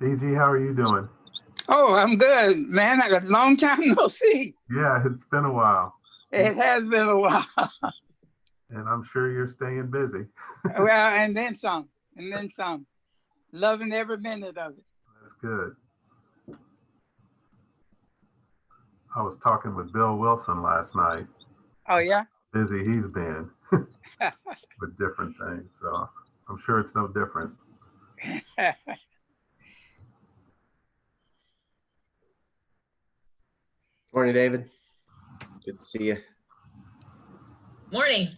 DG, how are you doing? Oh, I'm good, man. I got a long time no see. Yeah, it's been a while. It has been a while. And I'm sure you're staying busy. Well, and then some, and then some. Loving every minute of it. That's good. I was talking with Bill Wilson last night. Oh, yeah? Busy he's been with different things. So I'm sure it's no different. Morning, David. Good to see you. Morning.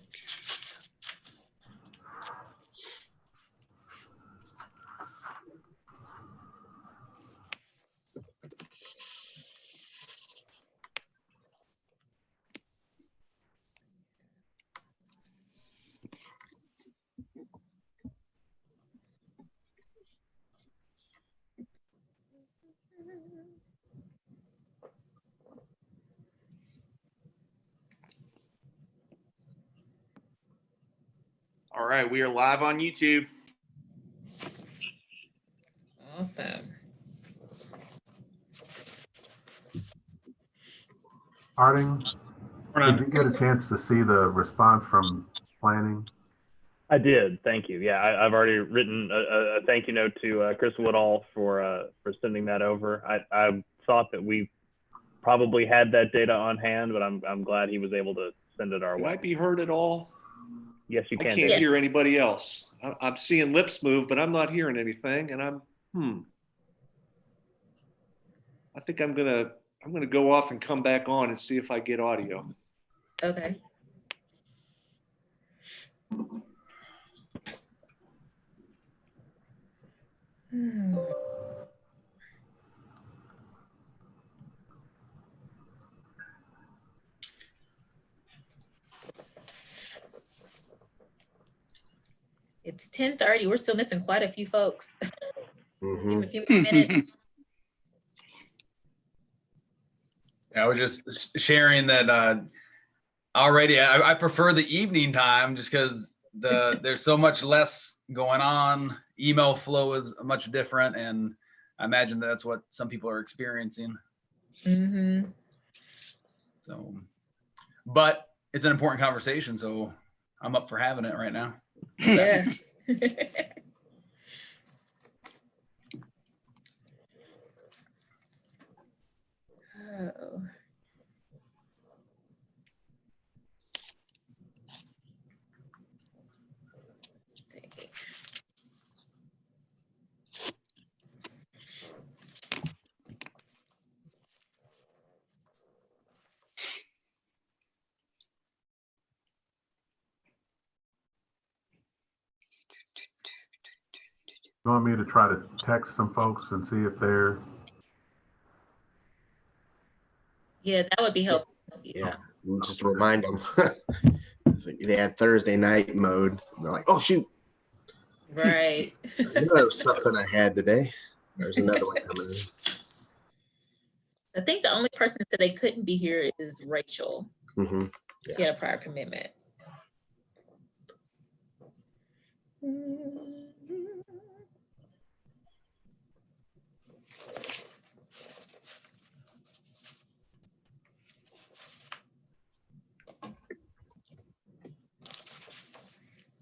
All right, we are live on YouTube. Awesome. Harding, did you get a chance to see the response from planning? I did. Thank you. Yeah, I've already written a thank you note to Chris Woodall for sending that over. I thought that we probably had that data on hand, but I'm glad he was able to send it our way. Can I be heard at all? Yes, you can. I can't hear anybody else. I'm seeing lips move, but I'm not hearing anything. And I think I'm gonna go off and come back on and see if I get audio. Okay. It's 10:30. We're still missing quite a few folks. Give me a few more minutes. I was just sharing that already. I prefer the evening time just because there's so much less going on. Email flow is much different, and I imagine that's what some people are experiencing. Mm-hmm. So, but it's an important conversation, so I'm up for having it right now. Yeah. Oh. Let's see. You want me to try to text some folks and see if they're... Yeah, that would be helpful. Yeah, and just to remind them. They had Thursday night mode. They're like, oh, shoot. Right. I knew there was something I had today. There's another one coming in. I think the only person that they couldn't be here is Rachel. Mm-hmm. She had a prior commitment.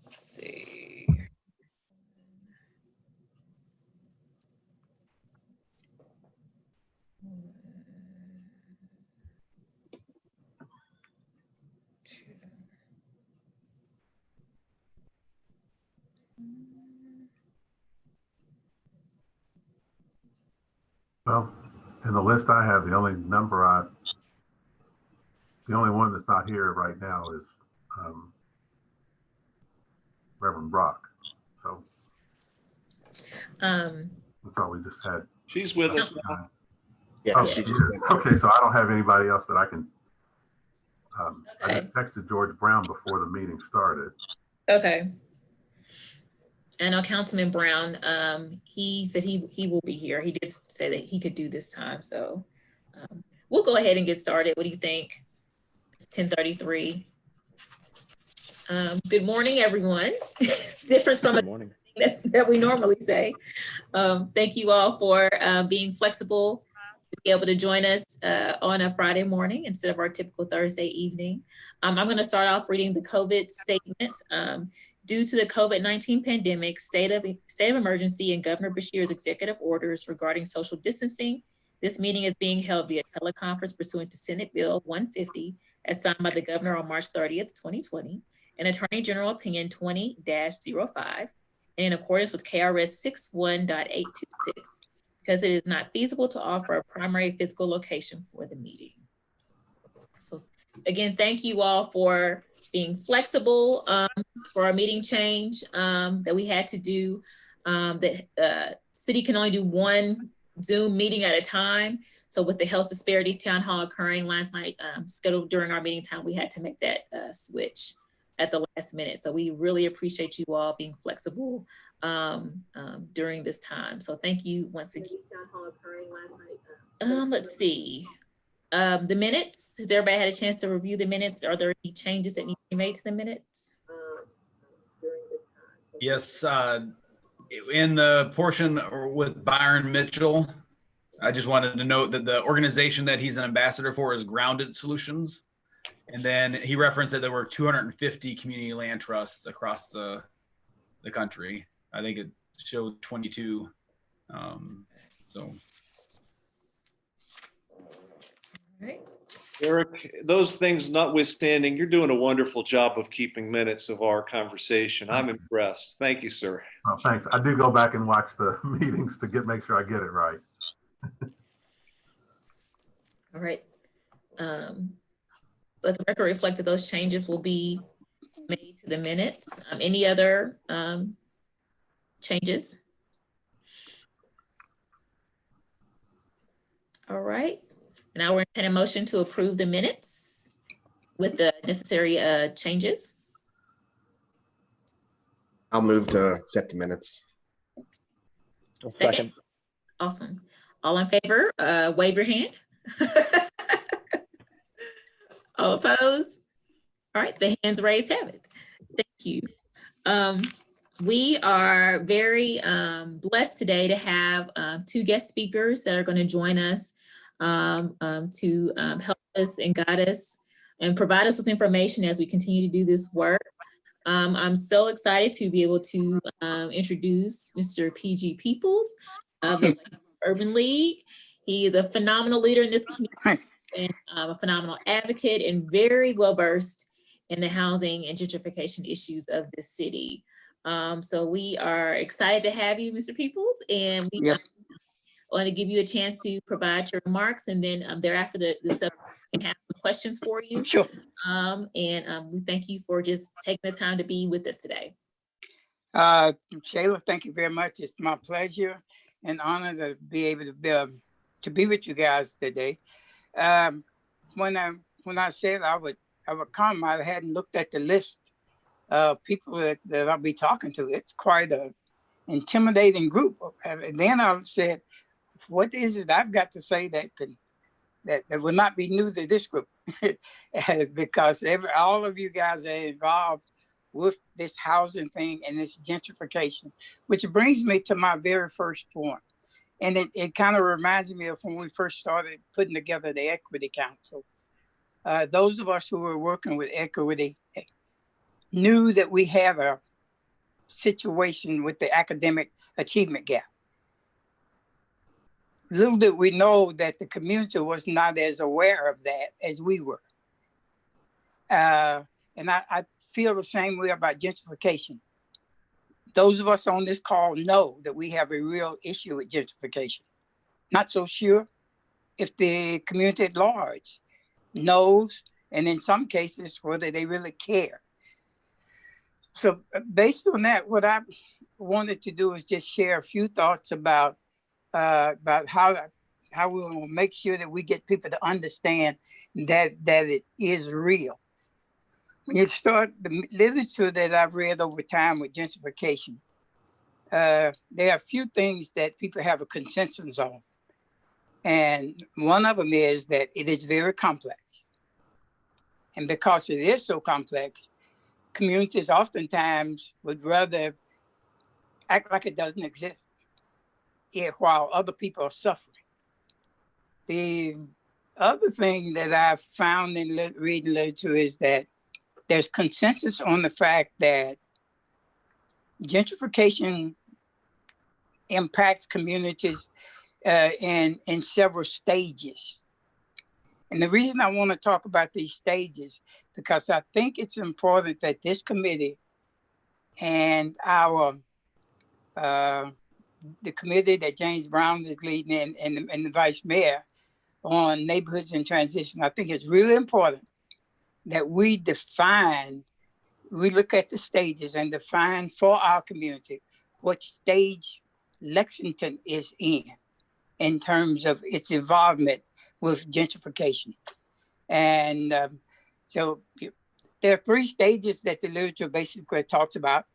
Let's see. Well, in the list I have, the only one that's not here right now is Reverend Brock. So that's all we just had. She's with us now. Yeah, Oh, she just came out. okay, so I don't have anybody else that I can. I Okay. just texted George Brown before the meeting started. Okay. I know Councilman Brown, he said he will be here. He did say that he could do this time. So we'll go ahead and get started. What do you think? It's 10:33. Good morning, everyone. Difference from Good morning. that we normally say. Thank you all for being flexible to be able to join us on a Friday morning instead of our typical Thursday evening. I'm going to start off reading the COVID statement. Due to the COVID-19 pandemic, state of emergency and Governor Beshear's executive orders regarding social distancing, this meeting is being held via teleconference pursuant to Senate Bill 150 as signed by the governor on March 30th, 2020, and Attorney General Opinion 20-05, and in accordance with KRS 61.826, because it is not feasible to offer a primary physical location for the meeting. So again, thank you all for being flexible for our meeting change that we had to do. The city can only do one Zoom meeting at a time. So with the health disparities town hall occurring last night, scheduled during our meeting time, we had to make that switch at the last minute. So we really appreciate you all being flexible during this time. So thank you once again. Let's see. The minutes, has everybody had a chance to review the minutes? Are there any changes that need to be made to the minutes? Yes, in the portion with Byron Mitchell, I just wanted to note that the organization that he's an ambassador for is Grounded Solutions. And then he referenced that there were 250 community land trusts across the country. I think it showed 22. So. Right. Eric, those things notwithstanding, you're doing a wonderful job of keeping minutes of our conversation. I'm impressed. Thank you, sir. Oh, thanks. I do go back and watch the meetings to make sure I get it right. All right. Let the record reflect that those changes will be made to the minutes. Any other changes? All right. Now we're in a motion to approve the minutes with the necessary changes. I'll move to accept the minutes. Second. Awesome. All in favor, wave your hand. All opposed? All right, the hands raised have it. Thank you. We are very blessed today to have two guest speakers that are going to join us to help us and guide us and provide us with information as we continue to do this work. I'm so excited to be able to introduce Mr. PG Peoples of the Urban League. He is a phenomenal leader in this community and a phenomenal advocate and very well versed in the housing and gentrification issues of the city. So we are excited to have you, Mr. Peoples, and we want to give you a chance to provide your remarks, and then thereafter the subcommittee can have some questions for you. Sure. We thank you for just taking the time to be with us today. Shayla, thank you very much. It's my pleasure and honor to be able to be with you guys today. When I said I would come, I hadn't looked at the list of people that I'll be talking to. It's quite an intimidating group. And then I said, what is it I've got to say that will not be new to this group? Because all of you guys are involved with this housing thing and this gentrification, which brings me to my very first point. And it kind of reminds me of when we first started putting together the Equity Council. Those of us who were working with equity knew that we have a situation with the academic achievement gap. Little did we know that the community was not as aware of that as we were. And I feel the same way about gentrification. Those of us on this call know that we have a real issue with gentrification. Not so sure if the community at large knows, and in some cases, whether they really care. So based on that, what I wanted to do is just share a few thoughts about how we will make sure that we get people to understand that it is real. When you start the literature that I've read over time with gentrification, there are a few things that people have a consensus on. And one of them is that it is very complex. And because it is so complex, communities oftentimes would rather act like it doesn't exist, while other people are suffering. The other thing that I've found in reading literature is that there's consensus on the fact that gentrification impacts communities in several stages. And the reason I want to talk about these stages, because I think it's important that this committee and the committee that James Brown is leading and the vice mayor on neighborhoods in transition, I think it's really important that we look at the stages and define for our community what stage Lexington is in terms of its involvement with gentrification. And so there are 3 stages that the literature basically talks about.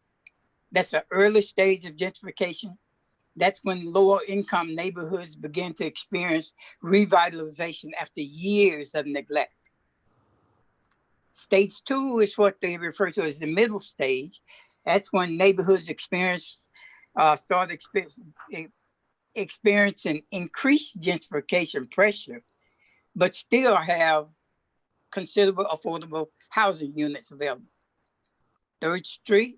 That's an early stage of gentrification. That's when lower income neighborhoods begin to experience revitalization after years of neglect. Stage 2 is what they refer to as the middle stage. That's when neighborhoods start experiencing increased gentrification pressure, but still have considerable affordable housing units available. Stage 3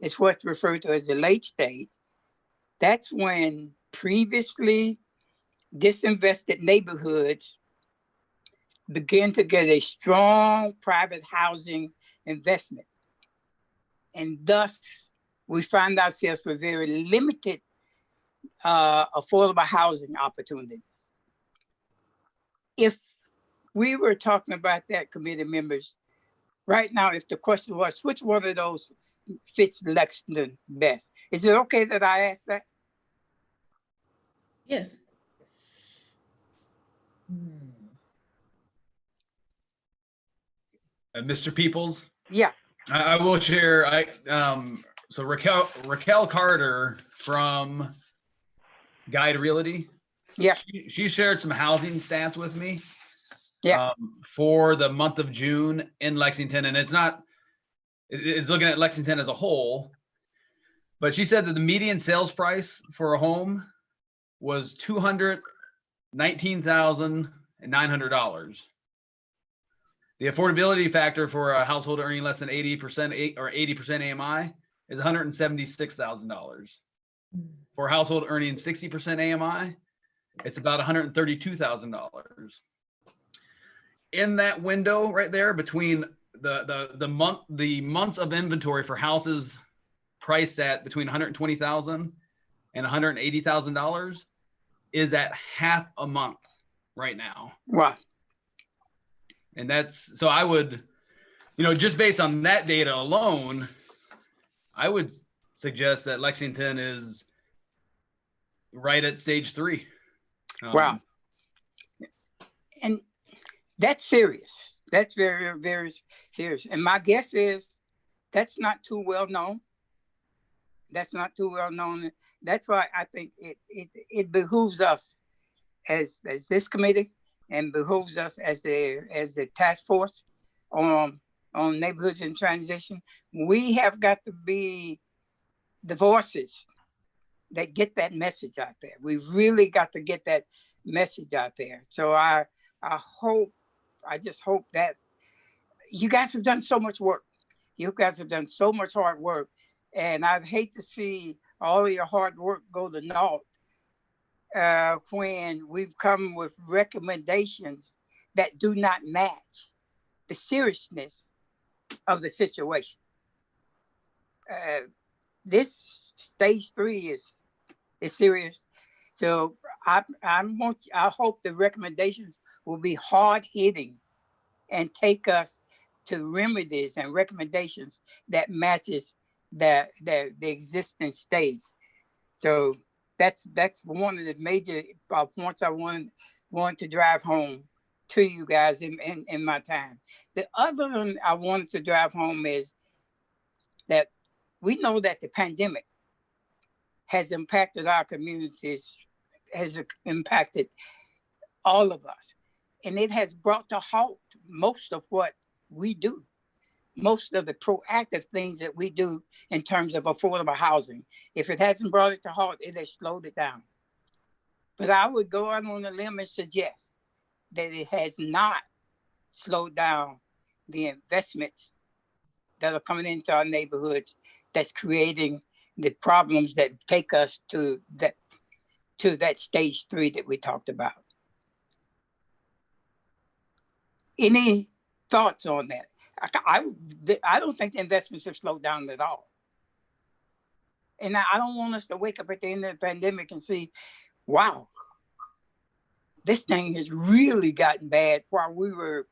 is what's referred to as the late stage. That's when previously disinvested neighborhoods begin to get a strong private housing investment. And thus, we find ourselves with very limited affordable housing opportunities. If we were talking about that, committee members, right now, if the question was, which one of those fits Lexington best? Is it okay that I ask that? Yes. Mr. Peoples? Yeah. I will share. So Raquel Carter from Guide Realty. Yeah. She shared some housing stats with me. Yeah. For the month of June in Lexington, and it's looking at Lexington as a whole. But she said that the median sales price for a home was $219,900. The affordability factor for a household earning less than 80% or 80% AMI is $176,000. For a household earning 60% AMI, it's about $132,000. In that window right there between the months of inventory for houses priced at between $120,000 and $180,000 is at half a month right now. Wow. And that's, so I would, just based on that data alone, I would suggest that Lexington is right at stage 3. Wow. And that's serious. That's very, very serious. And my guess is that's not too well known. That's not too well known. That's why I think it behooves us as this committee and behooves us as the task force on neighborhoods in transition. We have got to be the voices that get that message out there. We've really got to get that message out there. So I just hope that you guys have done so much work. You guys have done so much hard work. And I'd hate to see all of your hard work go to naught when we've come with recommendations that do not match the seriousness of the situation. This stage 3 is serious. So I hope the recommendations will be hard hitting and take us to remedies and recommendations that matches the existing stage. So that's one of the major points I want to drive home to you guys in my time. The other one I wanted to drive home is that we know that the pandemic has impacted our communities, has impacted all of us. And it has brought to halt most of what we do. most of the proactive things that we do in terms of affordable housing. If it hasn't brought it to halt, it has slowed it down. But I would go out on a limb and suggest that it has not slowed down the investments that are coming into our neighborhoods that's creating the problems that take us to that stage 3 that we talked about. Any thoughts on that? I don't think the investments have slowed down at all. And I don't want us to wake up at the end of the pandemic and see, wow, this thing has really gotten bad while we were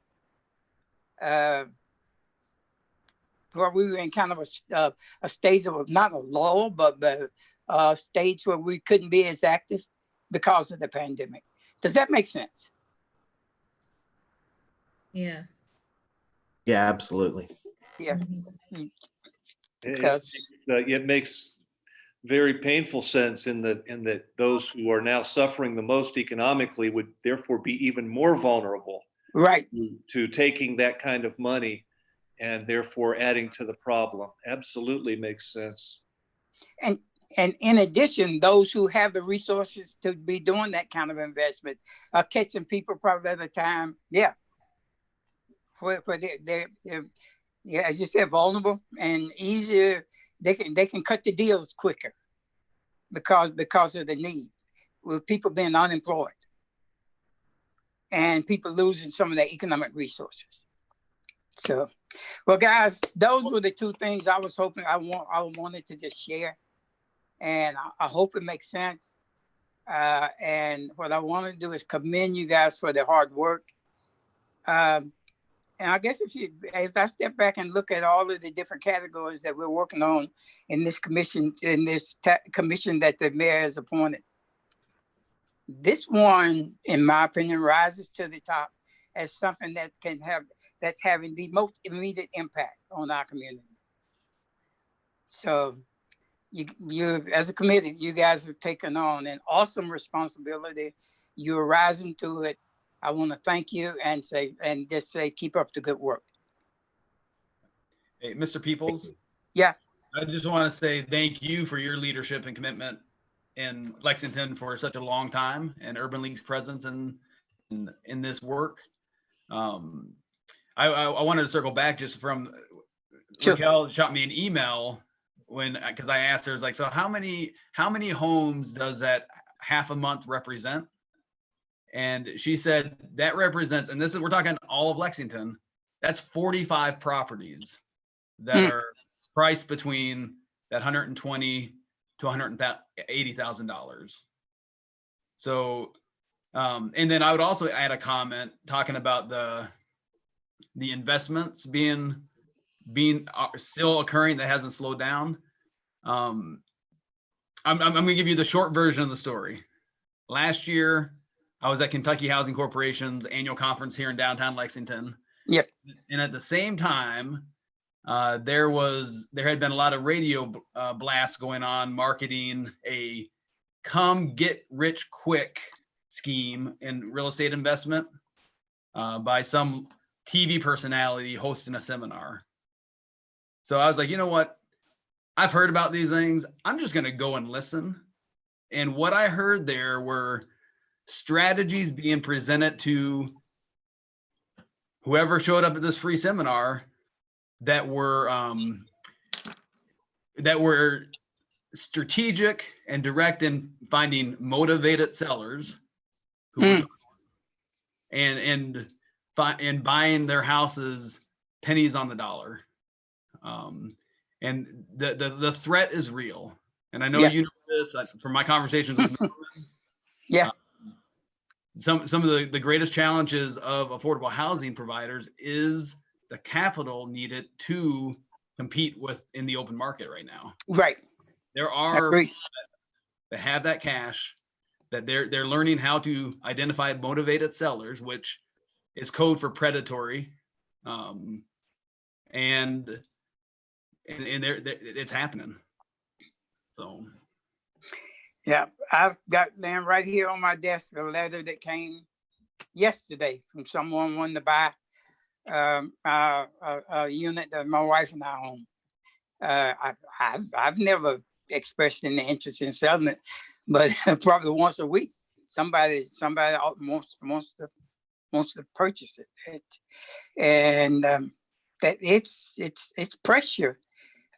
in kind of a stage of not a lull, but a stage where we couldn't be as active because of the pandemic. Does that make sense? Yeah. Yeah, absolutely. Yeah. Mhm. Because It makes very painful sense in that those who are now suffering the most economically would therefore be even more vulnerable right. to taking that kind of money and therefore adding to the problem. Absolutely makes sense. And in addition, those who have the resources to be doing that kind of investment are catching people probably at a time. Yeah. Where they're yeah, as you said, vulnerable and easier. They can cut the deals quicker because of the need, with people being unemployed and people losing some of their economic resources. So, well, guys, those were the two things I was hoping I wanted to just share, and I hope it makes sense. And what I want to do is commend you guys for the hard work. And I guess as I step back and look at all of the different categories that we're working on in this commission, commission that the mayor has appointed, this one, in my opinion, rises to the top as something that's having the most immediate impact on our community. So you as a committee, you guys have taken on an awesome responsibility. You're rising to it. I want to thank you and just say, keep up the good work. Hey, Mr. Peoples. Yeah. I just want to say thank you for your leadership and commitment in Lexington for such a long time, and Urban League's presence in this work. I wanted to circle back just from Sure. Raquel shot me an email because I asked her, I was like, so how many homes does that half a month represent? And she said that represents, and we're talking all of Lexington, that's 45 properties that are priced between that $120,000 to $180,000. So, and then I would also add a comment talking about the investments being still occurring that hasn't slowed down. I'm going to give you the short version of the story. Last year, I was at Kentucky Housing Corporation's annual conference here in downtown Lexington. Yep. And at the same time, there had been a lot of radio blasts going on marketing a come get rich quick scheme in real estate investment by some TV personality hosting a seminar. So I was like, you know what? I've heard about these things. I'm just going to go and listen. And what I heard there were strategies being presented to whoever showed up at this free seminar that were strategic and direct in finding motivated sellers who and buying their houses pennies on the dollar. And the threat is real. And I know you know this from my conversations with Norman. Yeah. Some of the greatest challenges of affordable housing providers is the capital needed to compete in the open market right now. Right. There are that have that cash, that they're learning how to identify motivated sellers, which is code for predatory, and it's happening. So. Yeah, I've got them right here on my desk, a letter that came yesterday from someone wanting to buy a unit that my wife and I own. I've never expressed any interest in selling it, but probably once a week, somebody wants to purchase it, and that it's pressure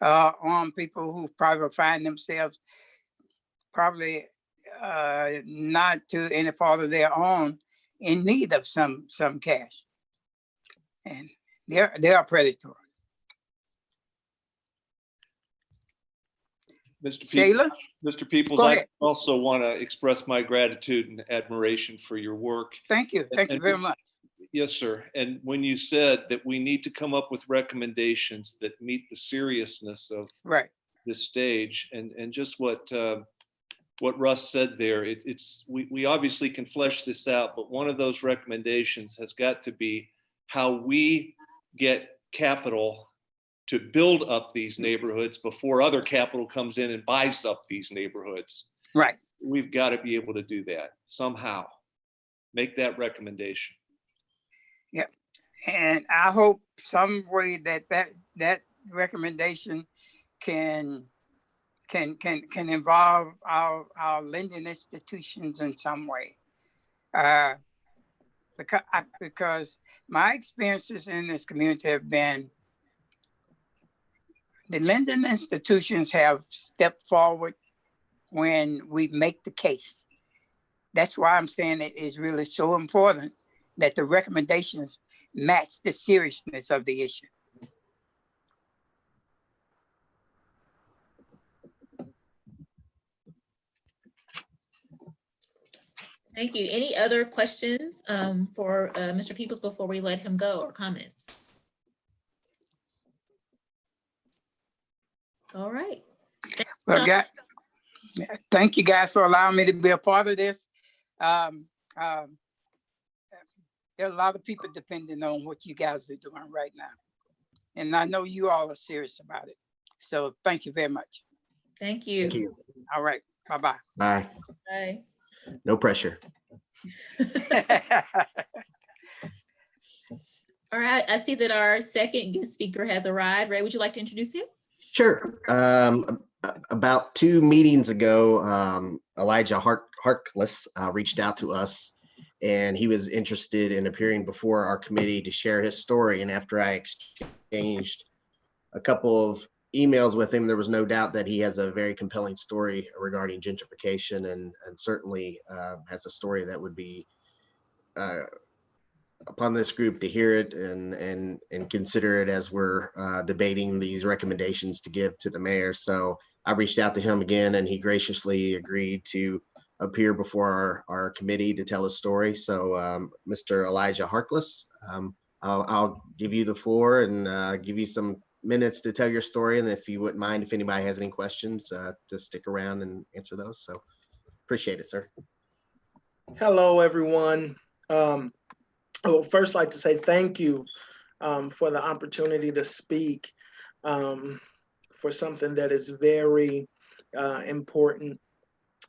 on people who probably find themselves probably not to any fault of their own in need of some cash, and they're predatory. Shayla? Mr. Peoples, Go I ahead. also want to express my gratitude and admiration for your work. Thank you. Thank you very much. Yes, sir. And when you said that we need to come up with recommendations that meet the seriousness of this stage, and just what Russ said there, we obviously can flesh this out, but one of those recommendations has got to be how we get capital to build up these neighborhoods before other capital comes in and buys up these neighborhoods. Right. We've got to be able to do that somehow. Make that recommendation. Yep. And I hope some way that recommendation can involve our lending institutions in some way. Because my experiences in this community have been the lending institutions have stepped forward when we make the case. That's why I'm saying it is really so important that the recommendations match the seriousness of the issue. Thank you. Any other questions for Mr. Peoples before we let him go, or comments? All right. Well, thank you guys for allowing me to be a part of this. There are a lot of people depending on what you guys are doing right now. And I know you all are serious about it. So thank you very much. Thank you. Thank you. All right. Bye-bye. Bye. Bye. No pressure. All right. I see that our second guest speaker has arrived. Ray, would you like to introduce him? Sure. About 2 meetings ago, Elijah Harkless reached out to us, and he was interested in appearing before our committee to share his story. And after I exchanged a couple of emails with him, there was no doubt that he has a very compelling story regarding gentrification, and certainly has a story that would be upon this group to hear it and consider it as we're debating these recommendations to give to the mayor. So I reached out to him again, and he graciously agreed to appear before our committee to tell his story. So Mr. Elijah Harkless, I'll give you the floor and give you some minutes to tell your story. And if you wouldn't mind, if anybody has any questions, to stick around and answer those. So appreciate it, sir. Hello, everyone. I would first like to say thank you for the opportunity to speak for something that is very important.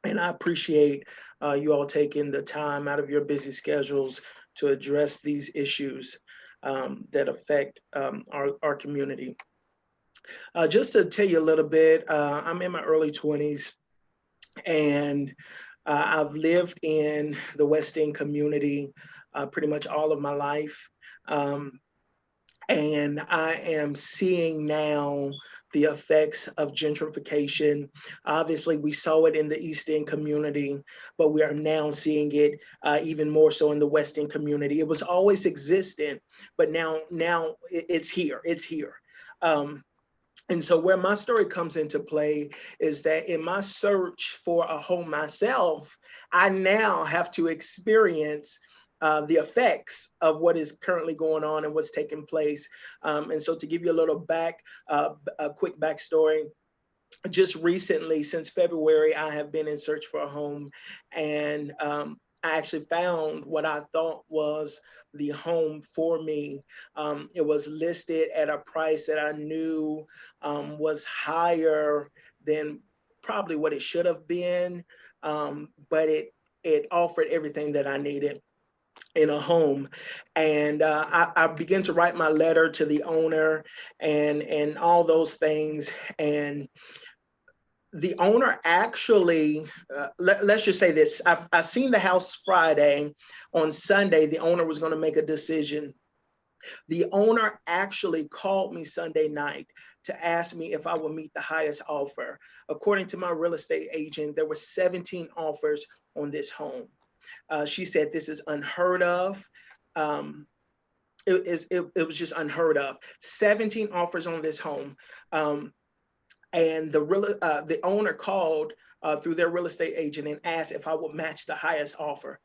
And I appreciate you all taking the time out of your busy schedules to address these issues that affect our community. Just to tell you a little bit, I'm in my early 20s, and I've lived in the West End community pretty much all of my life. And I am seeing now the effects of gentrification. Obviously, we saw it in the East End community, but we are now seeing it even more so in the West End community. It was always existent, but now it's here. It's here. And so where my story comes into play is that in my search for a home myself, I now have to experience the effects of what is currently going on and what's taking place. And so to give you a little a quick backstory, just recently, since February, I have been in search for a home, and I actually found what I thought was the home for me. It was listed at a price that I knew was higher than probably what it should have been, but it offered everything that I needed. in a home. And I began to write my letter to the owner and all those things. And the owner actually, let's just say this, I seen the house Friday. On Sunday, the owner was going to make a decision. The owner actually called me Sunday night to ask me if I would meet the highest offer. According to my real estate agent, there were 17 offers on this home. She said this is unheard of. It was just unheard of. 17 offers on this home. And the owner called through their real estate agent and asked if I would match the highest offer.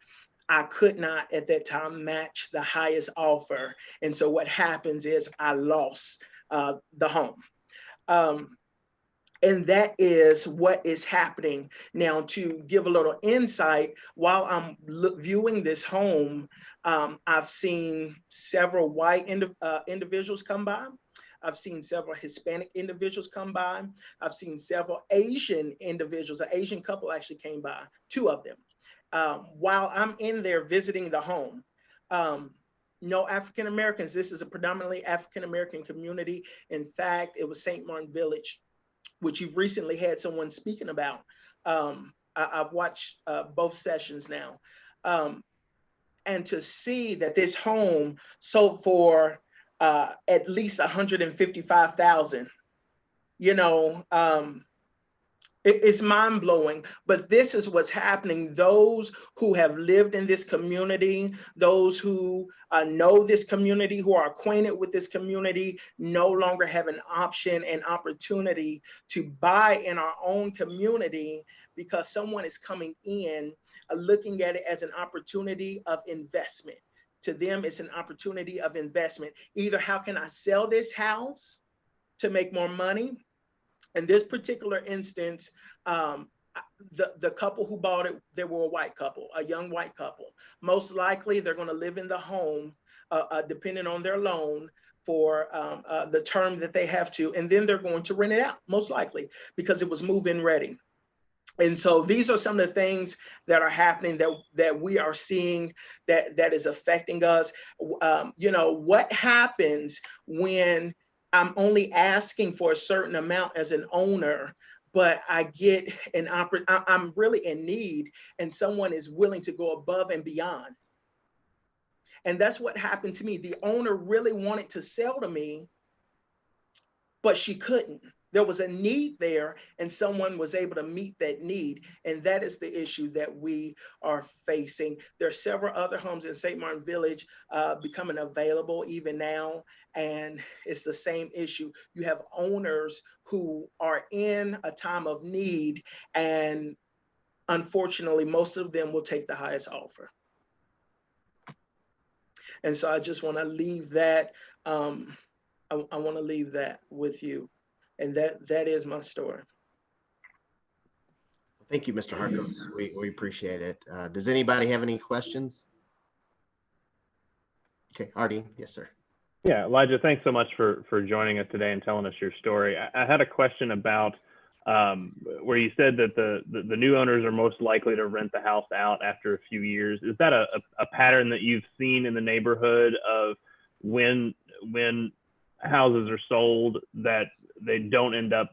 I could not at that time match the highest offer. And so what happens is I lost the home. And that is what is happening. Now, to give a little insight, while I'm viewing this home, I've seen several white individuals come by. I've seen several Hispanic individuals come by. I've seen several Asian individuals. An Asian couple actually came by, 2 of them. While I'm in there visiting the home, no African Americans. This is a predominantly African American community. In fact, it was St. Martin Village, which you've recently had someone speaking about. I've watched both sessions now. And to see that this home sold for at least $155,000, it's mind blowing, but this is what's happening. Those who have lived in this community, those who know this community, who are acquainted with this community, no longer have an option and opportunity to buy in our own community because someone is coming in looking at it as an opportunity of investment. To them, it's an opportunity of investment. Either how can I sell this house to make more money? In this particular instance, the couple who bought it, they were a white couple, a young white couple. Most likely, they're going to live in the home, depending on their loan, for the term that they have to, and then they're going to rent it out, most likely, because it was move-in ready. And so these are some of the things that are happening that we are seeing that is affecting us. What happens when I'm only asking for a certain amount as an owner, but I get I'm really in need and someone is willing to go above and beyond. And that's what happened to me. The owner really wanted to sell to me, but she couldn't. There was a need there and someone was able to meet that need. And that is the issue that we are facing. There are several other homes in St. Martin Village becoming available even now. And it's the same issue. You have owners who are in a time of need, and unfortunately, most of them will take the highest offer. And so I just want to leave that. I want to leave that with you. And that is my story. Thank you, Mr. Harkos. We appreciate it. Does anybody have any questions? Okay, Artie, yes, sir. Yeah, Elijah, thanks so much for joining us today and telling us your story. I had a question about where you said that the new owners are most likely to rent the house out after a few years. Is that a pattern that you've seen in the neighborhood of when houses are sold that they don't end up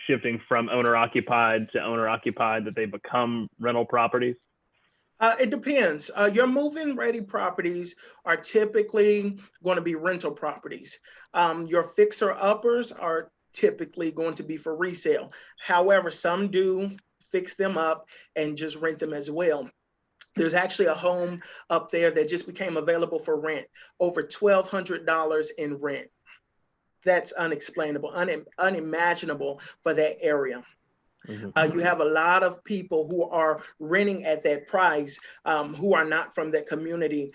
shifting from owner occupied to owner occupied, that they become rental properties? It depends. Your move-in ready properties are typically going to be rental properties. Your fixer-uppers are typically going to be for resale. However, some do fix them up and just rent them as well. There's actually a home up there that just became available for rent, over $1,200 in rent. That's unexplainable, unimaginable for that area. Mm-hmm. You have a lot of people who are renting at that price who are not from that community.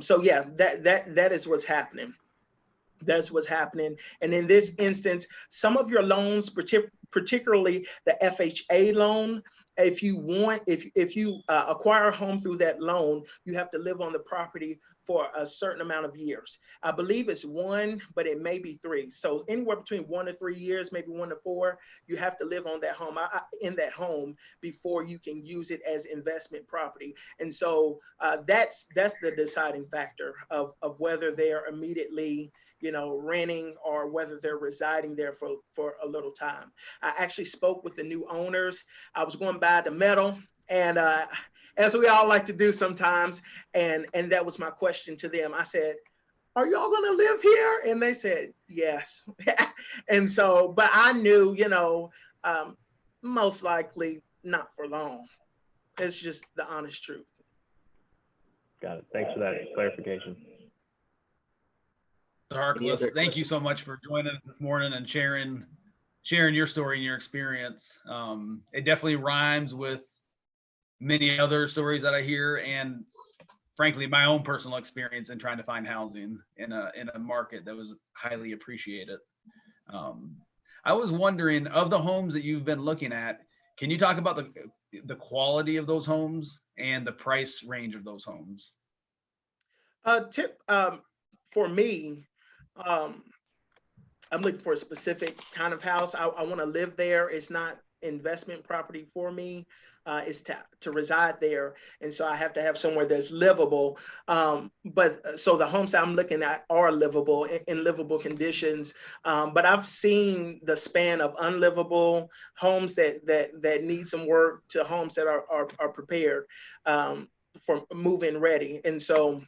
So yeah, that is what's happening. That's what's happening. And in this instance, some of your loans, particularly the FHA loan, if you acquire a home through that loan, you have to live on the property for a certain amount of years. I believe it's 1, but it may be 3. So anywhere between 1 to 3 years, maybe 1 to 4, you have to live on that home, in that home, before you can use it as investment property. And so that's the deciding factor of whether they are immediately, you know, renting or whether they're residing there for a little time. I actually spoke with the new owners. I was going by the metal, and as we all like to do sometimes, and that was my question to them. I said, "Are y'all gonna live here?" And they said, "Yes." And so, but I knew, you know, most likely not for long. It's just the honest truth. Got it. Thanks for that clarification. Any Harkless, other thank you questions? so much for joining us this morning and sharing your story and your experience. It definitely rhymes with many other stories that I hear, and frankly, my own personal experience in trying to find housing in a market that was highly appreciated. I was wondering, of the homes that you've been looking at, can you talk about the quality of those homes and the price range of those homes? Tip for me, I'm looking for a specific kind of house. I want to live there. It's not investment property for me. It's to reside there. And so I have to have somewhere that's livable. But so the homes that I'm looking at are livable, in livable conditions. But I've seen the span of unlivable homes that need some work to homes that are prepared for move-in ready. And so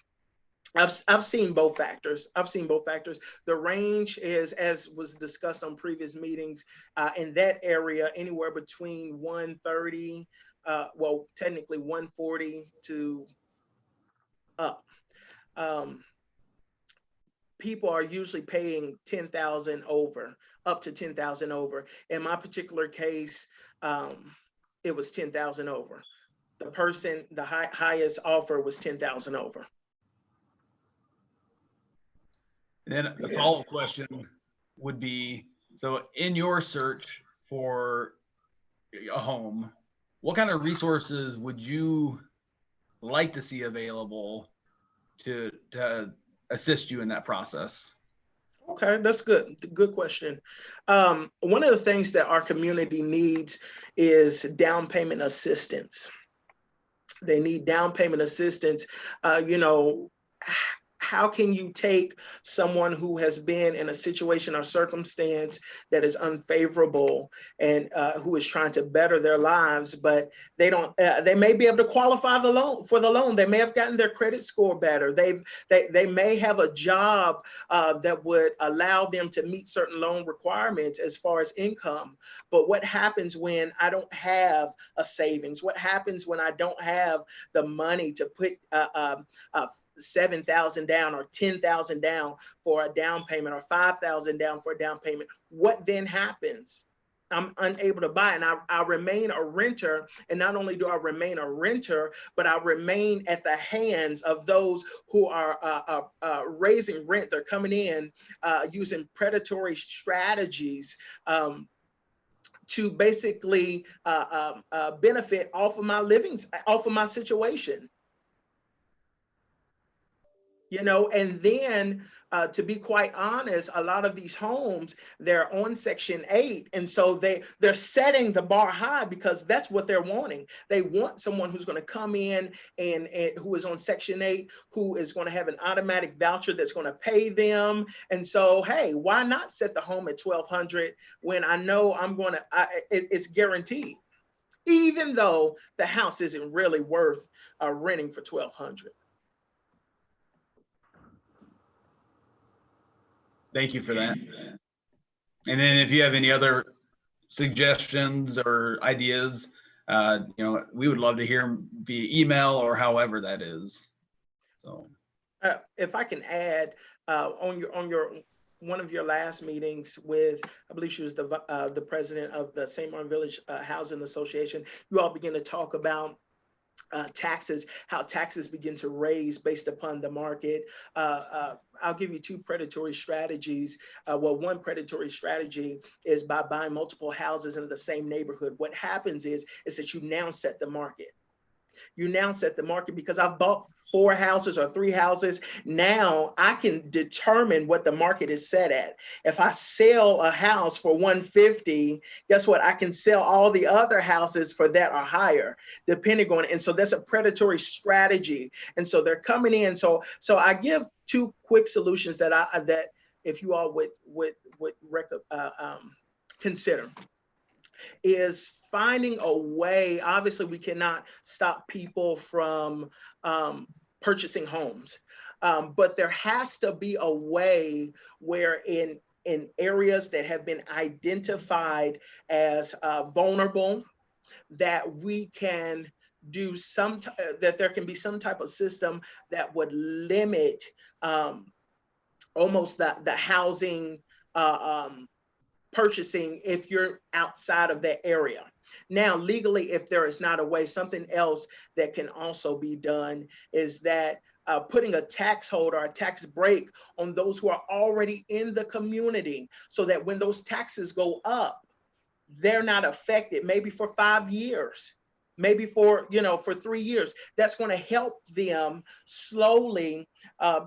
I've seen both factors. The range is, as was discussed on previous meetings, in that area, anywhere between 130, well, technically 140 to up. People are usually paying 10,000 over, up to 10,000 over. In my particular case, it was 10,000 over. The highest offer was 10,000 over. And then the follow-up question would be, so in your search for a home, what kind of resources would you like to see available to assist you in that process? Okay, that's good. Good question. One of the things that our community needs is down payment assistance. They need down payment assistance. You know, how can you take someone who has been in a situation or circumstance that is unfavorable and who is trying to better their lives, but they don't, they may be able to qualify for the loan. They may have gotten their credit score better. They may have a job that would allow them to meet certain loan requirements as far as income. But what happens when I don't have a savings? What happens when I don't have the money to put 7,000 down or 10,000 down for a down payment or 5,000 down for a down payment? What then happens? I'm unable to buy, and I remain a renter. And not only do I remain a renter, but I remain at the hands of those who are raising rent. They're coming in using predatory strategies to basically benefit off of my livings, off of my situation. You know, and then to be quite honest, a lot of these homes, they're on Section 8. And so they're setting the bar high because that's what they're wanting. They want someone who's going to come in and who is on Section 8, who is going to have an automatic voucher that's going to pay them. And so, hey, why not set the home at $1,200 when I know I'm going to, it's guaranteed, even though the house isn't really worth renting for $1,200. Thank you for that. And then if you have any other suggestions or ideas, you know, we would love to hear them via email or however that is. So if I can add, on one of your last meetings with, I believe she was the president of the St. Martin Village Housing Association, you all began to talk about taxes, how taxes begin to raise based upon the market. I'll give you two predatory strategies. Well, one predatory strategy is by buying multiple houses in the same neighborhood. What happens is that you now set the market. you now set the market, because I've bought 4 houses or 3 houses. Now I can determine what the market is set at. If I sell a house for 150, guess what? I can sell all the other houses for that or higher, depending on it. And so that's a predatory strategy. And so they're coming in. So I give 2 quick solutions that if you all would consider, is finding a way. Obviously, we cannot stop people from purchasing homes, but there has to be a way where in areas that have been identified as vulnerable, that we can do that there can be some type of system that would limit almost the housing purchasing if you're outside of that area. Now, legally, if there is not a way, something else that can also be done is that putting a tax hold or a tax break on those who are already in the community, so that when those taxes go up, they're not affected, maybe for 5 years, maybe for 3 years. That's going to help them slowly,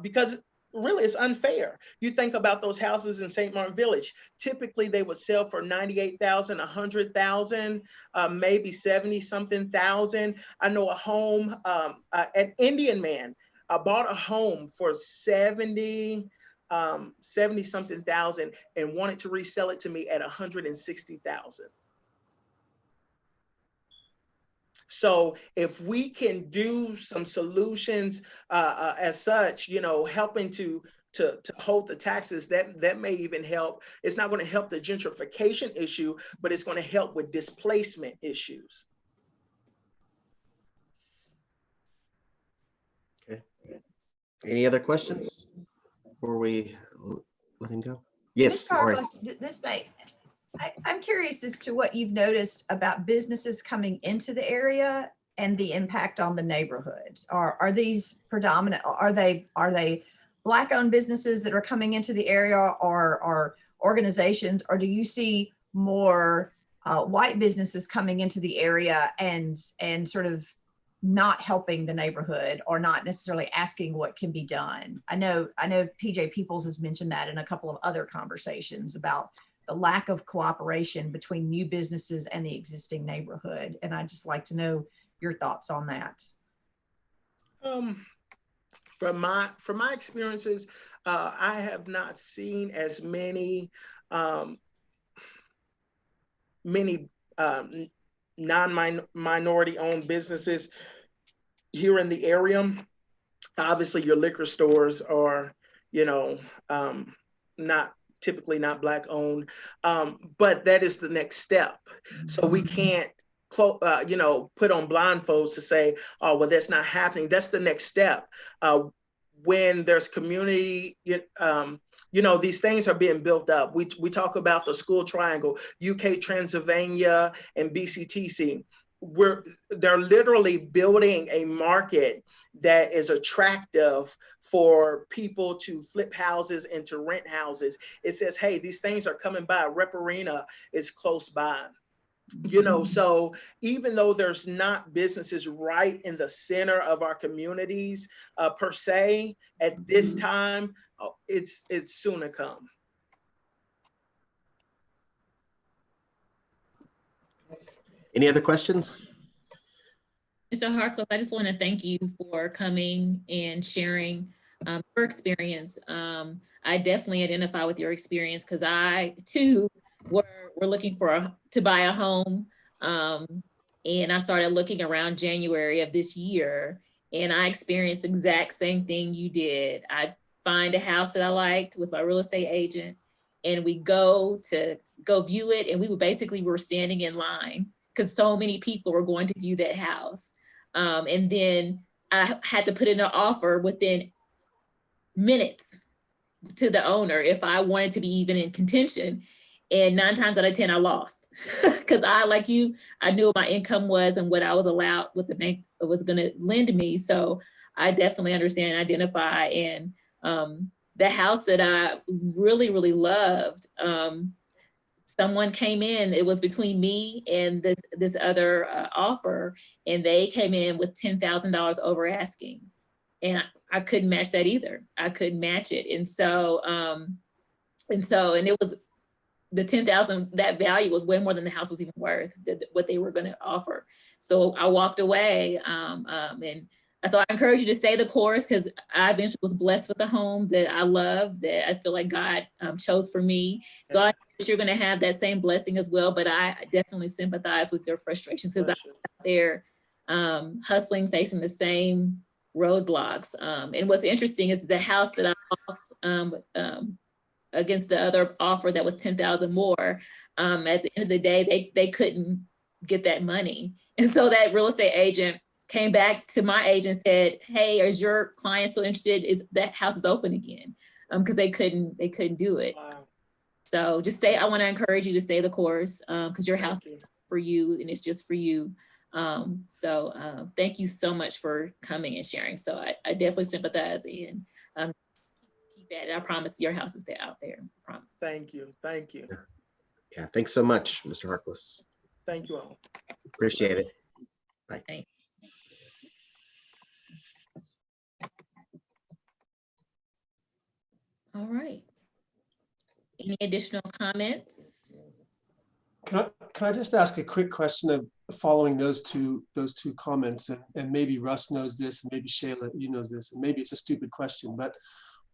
because really it's unfair. You think about those houses in St. Martin Village. Typically they would sell for $98,000, $100,000, maybe 70-something thousand. I know a home, an Indian man bought a home for 70-something thousand and wanted to resell it to me at 160,000. So if we can do some solutions as such, helping to hold the taxes, that may even help. It's not going to help the gentrification issue, but it's going to help with displacement issues. Okay. Any other questions before we let him go? Yes. I'm curious as to what you've noticed about businesses coming into the area and the impact on the neighborhood. Are these predominant? Are they Black-owned businesses that are coming into the area, or organizations, or do you see more white businesses coming into the area and sort of not helping the neighborhood or not necessarily asking what can be done? I know PJ Peoples has mentioned that in a couple of other conversations about the lack of cooperation between new businesses and the existing neighborhood. And I'd just like to know your thoughts on that. From my experiences, I have not seen as many non-minority owned businesses here in the area. Obviously, your liquor stores are, typically not Black owned, but that is the next step. So we can't, put on blindfolds to say, oh, well, that's not happening. That's the next step. When there's community, these things are being built up. We talk about the school triangle, UK, Transylvania, and BCTC. They're literally building a market that is attractive for people to flip houses and to rent houses. It says, hey, these things are coming by. Rep Arena is close by. So even though there's not businesses right in the center of our communities per se, at this time, it's soon to come. Any other questions? Mr. Harkless, I just want to thank you for coming and sharing your experience. I definitely identify with your experience because I too were looking to buy a home. And I started looking around January of this year, and I experienced the exact same thing you did. I'd find a house that I liked with my real estate agent, and we go view it, and we were standing in line because so many people were going to view that house. And then I had to put in an offer within minutes to the owner if I wanted to be even in contention. And 9 times out of 10, I lost because like you, I knew what my income was and what I was allowed, what the bank was going to lend me. So I definitely understand and identify. And the house that I really, really loved, someone came in, it was between me and this other offer, and they came in with $10,000 over asking. And I couldn't match that either. I couldn't match it. And it was the 10,000, that value was way more than the house was even worth, what they were going to offer. So I walked away. And so I encourage you to stay the course, because I eventually was blessed with a home that I love, that I feel like God chose for me. So I know that you're going to have that same blessing as well. But I definitely sympathize with their frustrations, because I'm out there hustling, facing the same roadblocks. And what's interesting is the house that I lost against the other offer that was 10,000 more, at the end of the day, they couldn't get that money. And so that real estate agent came back to my agent and said, hey, is your client still interested? Is that house is open again? Because they couldn't do it. Wow. So just I want to encourage you to stay the course, because your house is for you, and it's just for you. Thank you so much for coming and sharing. So I definitely sympathize, and keep at it. I promise your house is there out there. I promise. Thank you. Thank you. Yeah, thanks so much, Mr. Harkless. Thank you all. Appreciate it. Bye. Thanks. All right. Any additional comments? Can I just ask a quick question of following those two comments, and maybe Russ knows this, and maybe Shayla, you knows this, and maybe it's a stupid question, but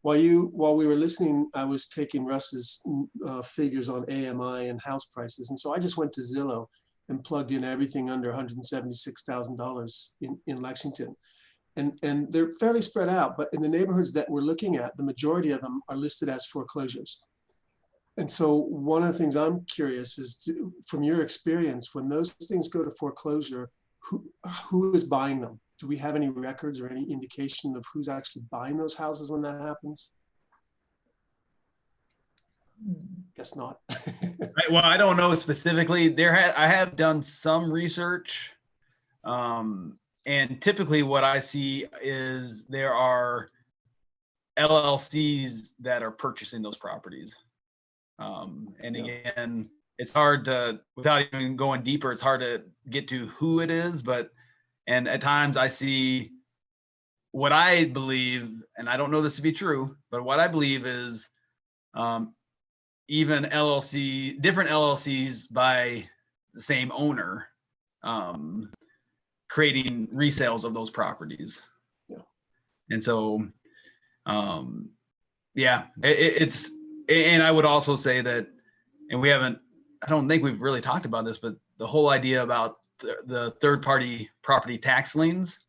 while we were listening, I was taking Russ's figures on AMI and house prices, and so I just went to Zillow and plugged in everything under $176,000 in Lexington. And they're fairly spread out, but in the neighborhoods that we're looking at, the majority of them are listed as foreclosures. And so one of the things I'm curious is, from your experience, when those things go to foreclosure, who is buying them? Do we have any records or any indication of who's actually buying those houses when that happens? Guess not. Well, I don't know specifically. I have done some research. And typically what I see is there are LLCs that are purchasing those properties. And again, it's hard to, without even going deeper, it's hard to get to who it is, and at times I see what I believe, and I don't know this to be true, but what I believe is even different LLCs by the same owner, creating resales of those properties. Yeah. And so, it's, and I would also say that, and I don't think we've really talked about this, but the whole idea about the third-party property tax liens,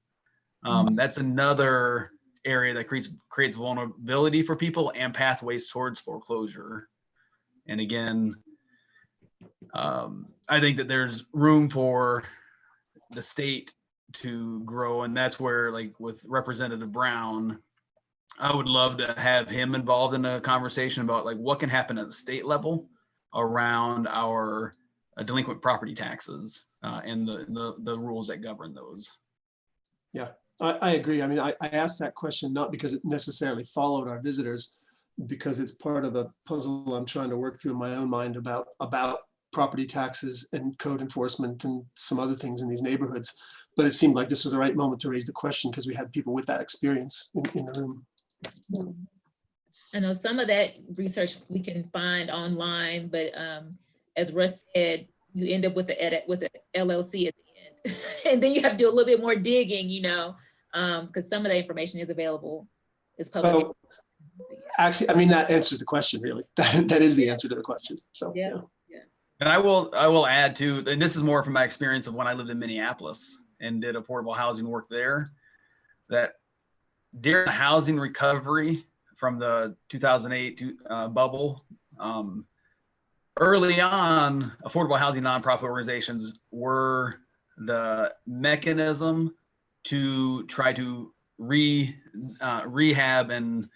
that's another area that creates vulnerability for people and pathways towards foreclosure. And again, I think that there's room for the state to grow, and that's where, like with Representative Brown, I would love to have him involved in a conversation about like what can happen at the state level around our delinquent property taxes and the rules that govern those. Yeah, I agree. I mean, I asked that question not because it necessarily followed our visitors, because it's part of a puzzle I'm trying to work through in my own mind about property taxes and code enforcement and some other things in these neighborhoods. But it seemed like this was the right moment to raise the question because we had people with that experience in the room. I know some of that research we can find online, but as Russ said, you end up with the LLC at the end, and then you have to do a little bit more digging, because some of the information is available, is public. Oh, actually, I mean, that answers the question, really. That is the answer to the question. So yeah. And I will add too, and this is more from my experience of when I lived in Minneapolis and did affordable housing work there, that during the housing recovery from the 2008 bubble, early on, affordable housing nonprofit organizations were the mechanism to try to rehab and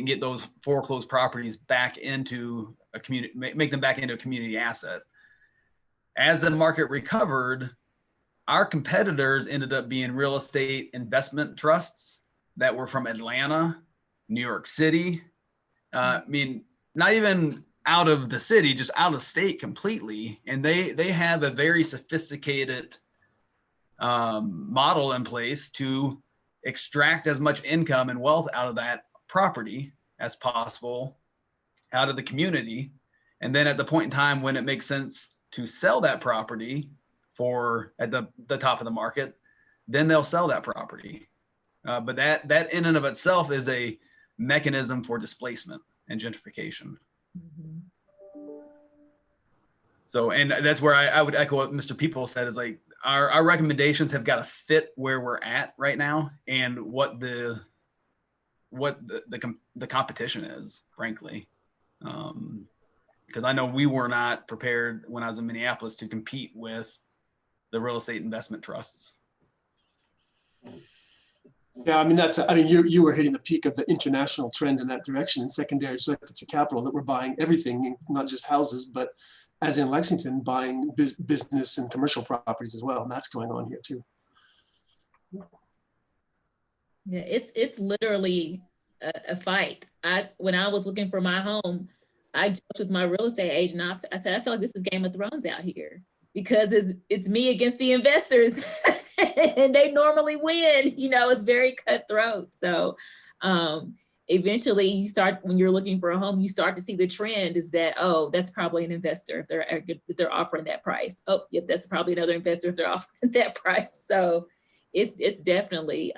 get those foreclosed properties back into a community, make them back into a community asset. As the market recovered, our competitors ended up being real estate investment trusts that were from Atlanta, New York City. I mean, not even out of the city, just out of state completely. And they have a very sophisticated model in place to extract as much income and wealth out of that property as possible out of the community. And then at the point in time when it makes sense to sell that property for at the top of the market, then they'll sell that property. But that in and of itself is a mechanism for displacement and gentrification. Mhm. So, and that's where I would echo what Mr. People said, is like our recommendations have got to fit where we're at right now and what the competition is, frankly. Because I know we were not prepared when I was in Minneapolis to compete with the real estate investment trusts. Yeah, I mean, you were hitting the peak of the international trend in that direction in secondary circuits of capital, that we're buying everything, not just houses, but as in Lexington, buying business and commercial properties as well. And that's going on here too. Yeah, it's literally a fight. When I was looking for my home, I joked with my real estate agent. I said, I feel like this is Game of Thrones out here, because it's me against the investors and they normally win. You know, it's very cutthroat. So eventually you start, when you're looking for a home, you start to see the trend is that, oh, that's probably an investor if they're offering that price. Oh, yep, that's probably another investor if they're offering that price. So it's definitely,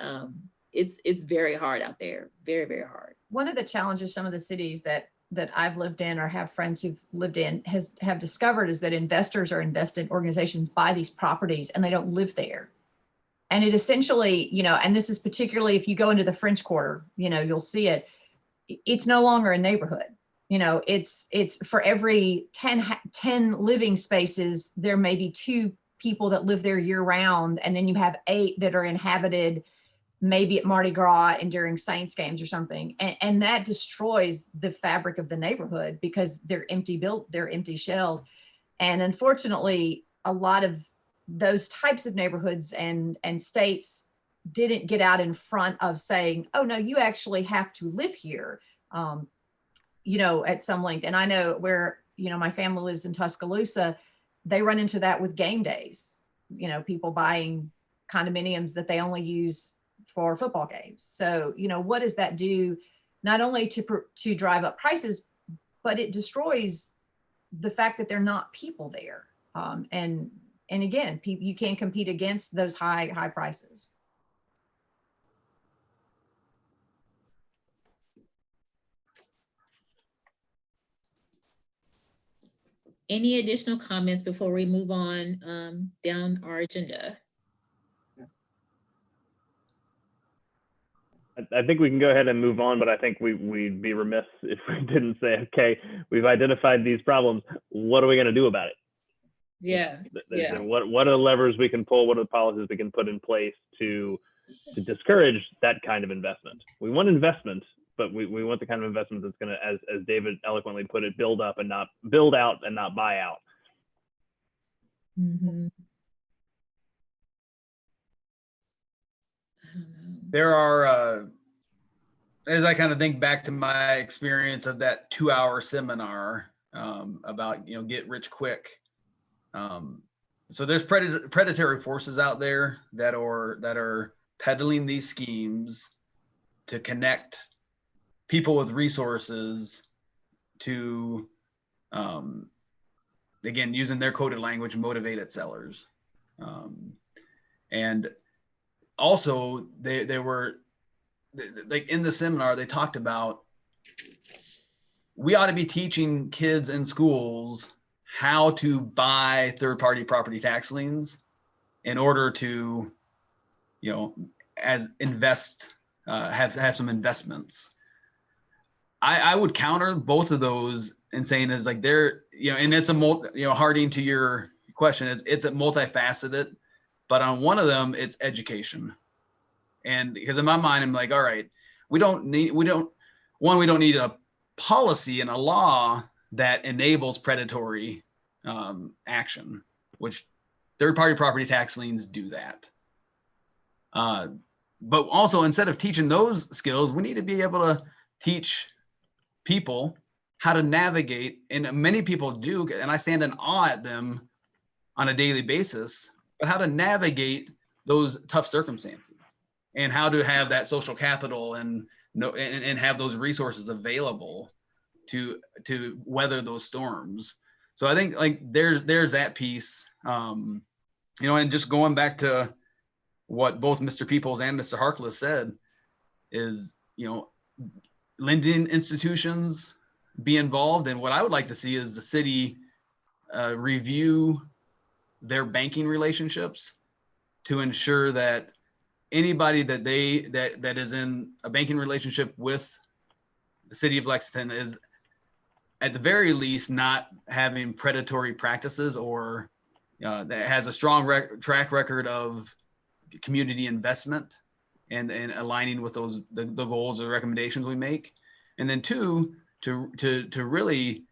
it's very hard out there. Very, very hard. One of the challenges some of the cities that I've lived in or have friends who've lived in have discovered is that investors or invested organizations buy these properties and they don't live there. And it essentially, you know, and this is particularly if you go into the French Quarter, you know, you'll see it. It's no longer a neighborhood. You know, it's for every 10 living spaces, there may be 2 people that live there year round. And then you have 8 that are inhabited maybe at Mardi Gras and during Saints games or something. And that destroys the fabric of the neighborhood because they're empty shells. And unfortunately, a lot of those types of neighborhoods and states didn't get out in front of saying, oh no, you actually have to live here, you know, at some length. And I know where, you know, my family lives in Tuscaloosa, they run into that with game days, you know, people buying condominiums that they only use for football games. So, you know, what does that do? Not only to drive up prices, but it destroys the fact that they're not people there. And again, you can't compete against those high prices. Any additional comments before we move on down our agenda? I think we can go ahead and move on, but I think we'd be remiss if we didn't say, okay, we've identified these problems. What are we going to do about it? Yeah. Yeah. What are the levers we can pull? What are the policies we can put in place to discourage that kind of investment? We want investment, but we want the kind of investment that's going to, as David eloquently put it, build out and not buy out. Mm-hmm. There are, as I kind of think back to my experience of that 2-hour seminar about, you know, get rich quick. So there's predatory forces out there that are peddling these schemes to connect people with resources to, again, using their coded language, motivated sellers. And also they were like in the seminar, they talked about, we ought to be teaching kids in schools how to buy third-party property tax liens in order to, you know, have some investments. I would counter both of those and saying is like they're, you know, and it's Harding, to your question, it's a multifaceted, but on one of them it's education. And because in my mind, I'm like, all right, we don't need a policy and a law that enables predatory action, which third-party property tax liens do that. But also, instead of teaching those skills, we need to be able to teach people how to navigate, and many people do, and I stand in awe at them on a daily basis, but how to navigate those tough circumstances and how to have that social capital and have those resources available to weather those storms. So I think like there's that piece, you know, and just going back to what both Mr. Peoples and Mr. Harkless said is, you know, lending institutions be involved. And what I would like to see is the city review their banking relationships to ensure that anybody that is in a banking relationship with the city of Lexington is at the very least not having predatory practices, or that has a strong track record of community investment and aligning with the goals or recommendations we make. And then two, to really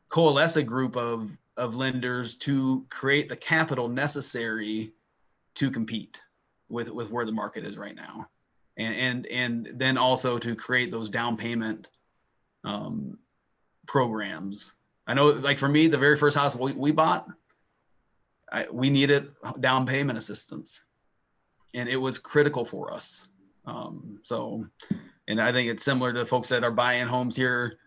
coalesce a group of lenders to create the capital necessary to compete with where the market is right now. And then also to create those down payment programs. I know, like for me, the very first house we bought, we needed down payment assistance, and it was critical for us. And I think it's similar to folks that are buying homes here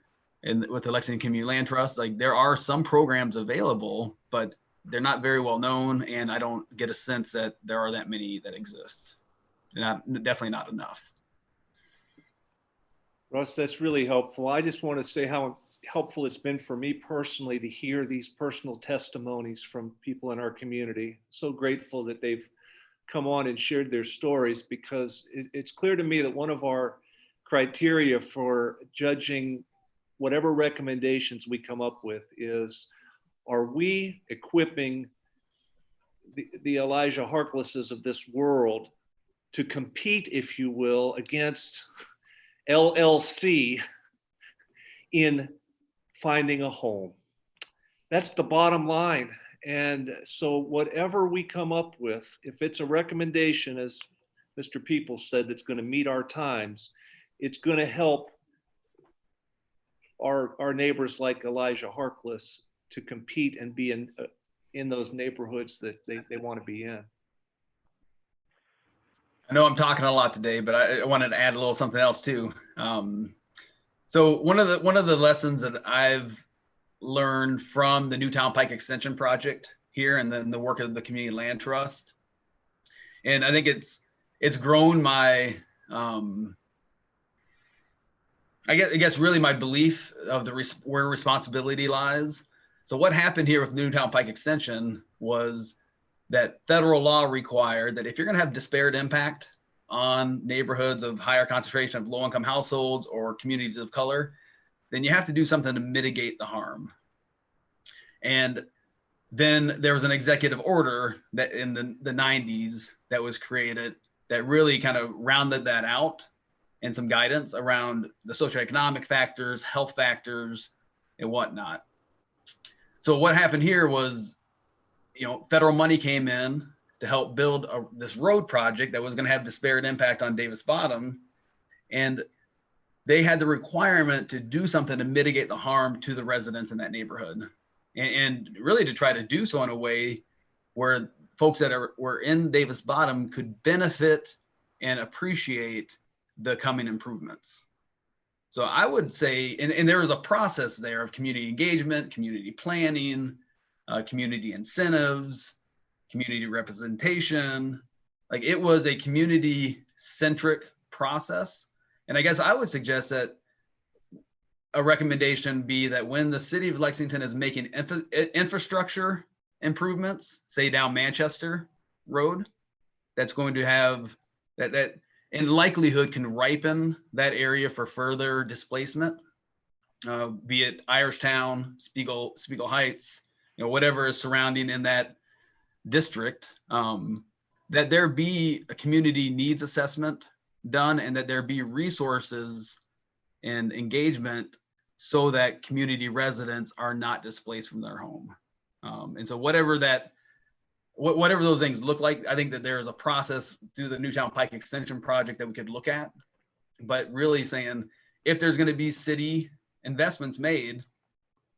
with the Lexington Community Land Trust. Like there are some programs available, but they're not very well known, and I don't get a sense that there are that many that exist. Definitely not enough. Russ, that's really helpful. I just want to say how helpful it's been for me personally to hear these personal testimonies from people in our community. So grateful that they've come on and shared their stories, because it's clear to me that one of our criteria for judging whatever recommendations we come up with is, are we equipping the Elijah Harklesses of this world to compete, if you will, against LLC in finding a home? That's the bottom line. And so whatever we come up with, if it's a recommendation, as Mr. Peoples said, that's going to meet our times, it's going to help our neighbors like Elijah Harkless to compete and be in those neighborhoods that they want to be in. I know I'm talking a lot today, but I wanted to add a little something else too. So one of the lessons that I've learned from the Newtown Pike Extension project here, and then the work of the Community Land Trust, and I think it's grown my I guess really my belief of where responsibility lies. So what happened here with Newtown Pike Extension was that federal law required that if you're going to have disparate impact on neighborhoods of higher concentration of low-income households or communities of color, then you have to do something to mitigate the harm. And then there was an executive order that in the 90s that was created that really kind of rounded that out, and some guidance around the socioeconomic factors, health factors, and whatnot. So what happened here was, you know, federal money came in to help build this road project that was going to have disparate impact on Davis Bottom, and they had the requirement to do something to mitigate the harm to the residents in that neighborhood, and really to try to do so in a way where folks that were in Davis Bottom could benefit and appreciate the coming improvements. So I would say, and there was a process there of community engagement, community planning, community incentives, community representation. Like it was a community-centric process. And I guess I would suggest that a recommendation be that when the city of Lexington is making infrastructure improvements, say down Manchester Road, that's going to have that in likelihood can ripen that area for further displacement, be it Irishtown, Spiegel Heights, you know, whatever is surrounding in that district, that there be a community needs assessment done, and that there be resources and engagement so that community residents are not displaced from their home. And so whatever those things look like, I think that there is a process through the Newtown Pike Extension project that we could look at, but really saying if there's going to be city investments made,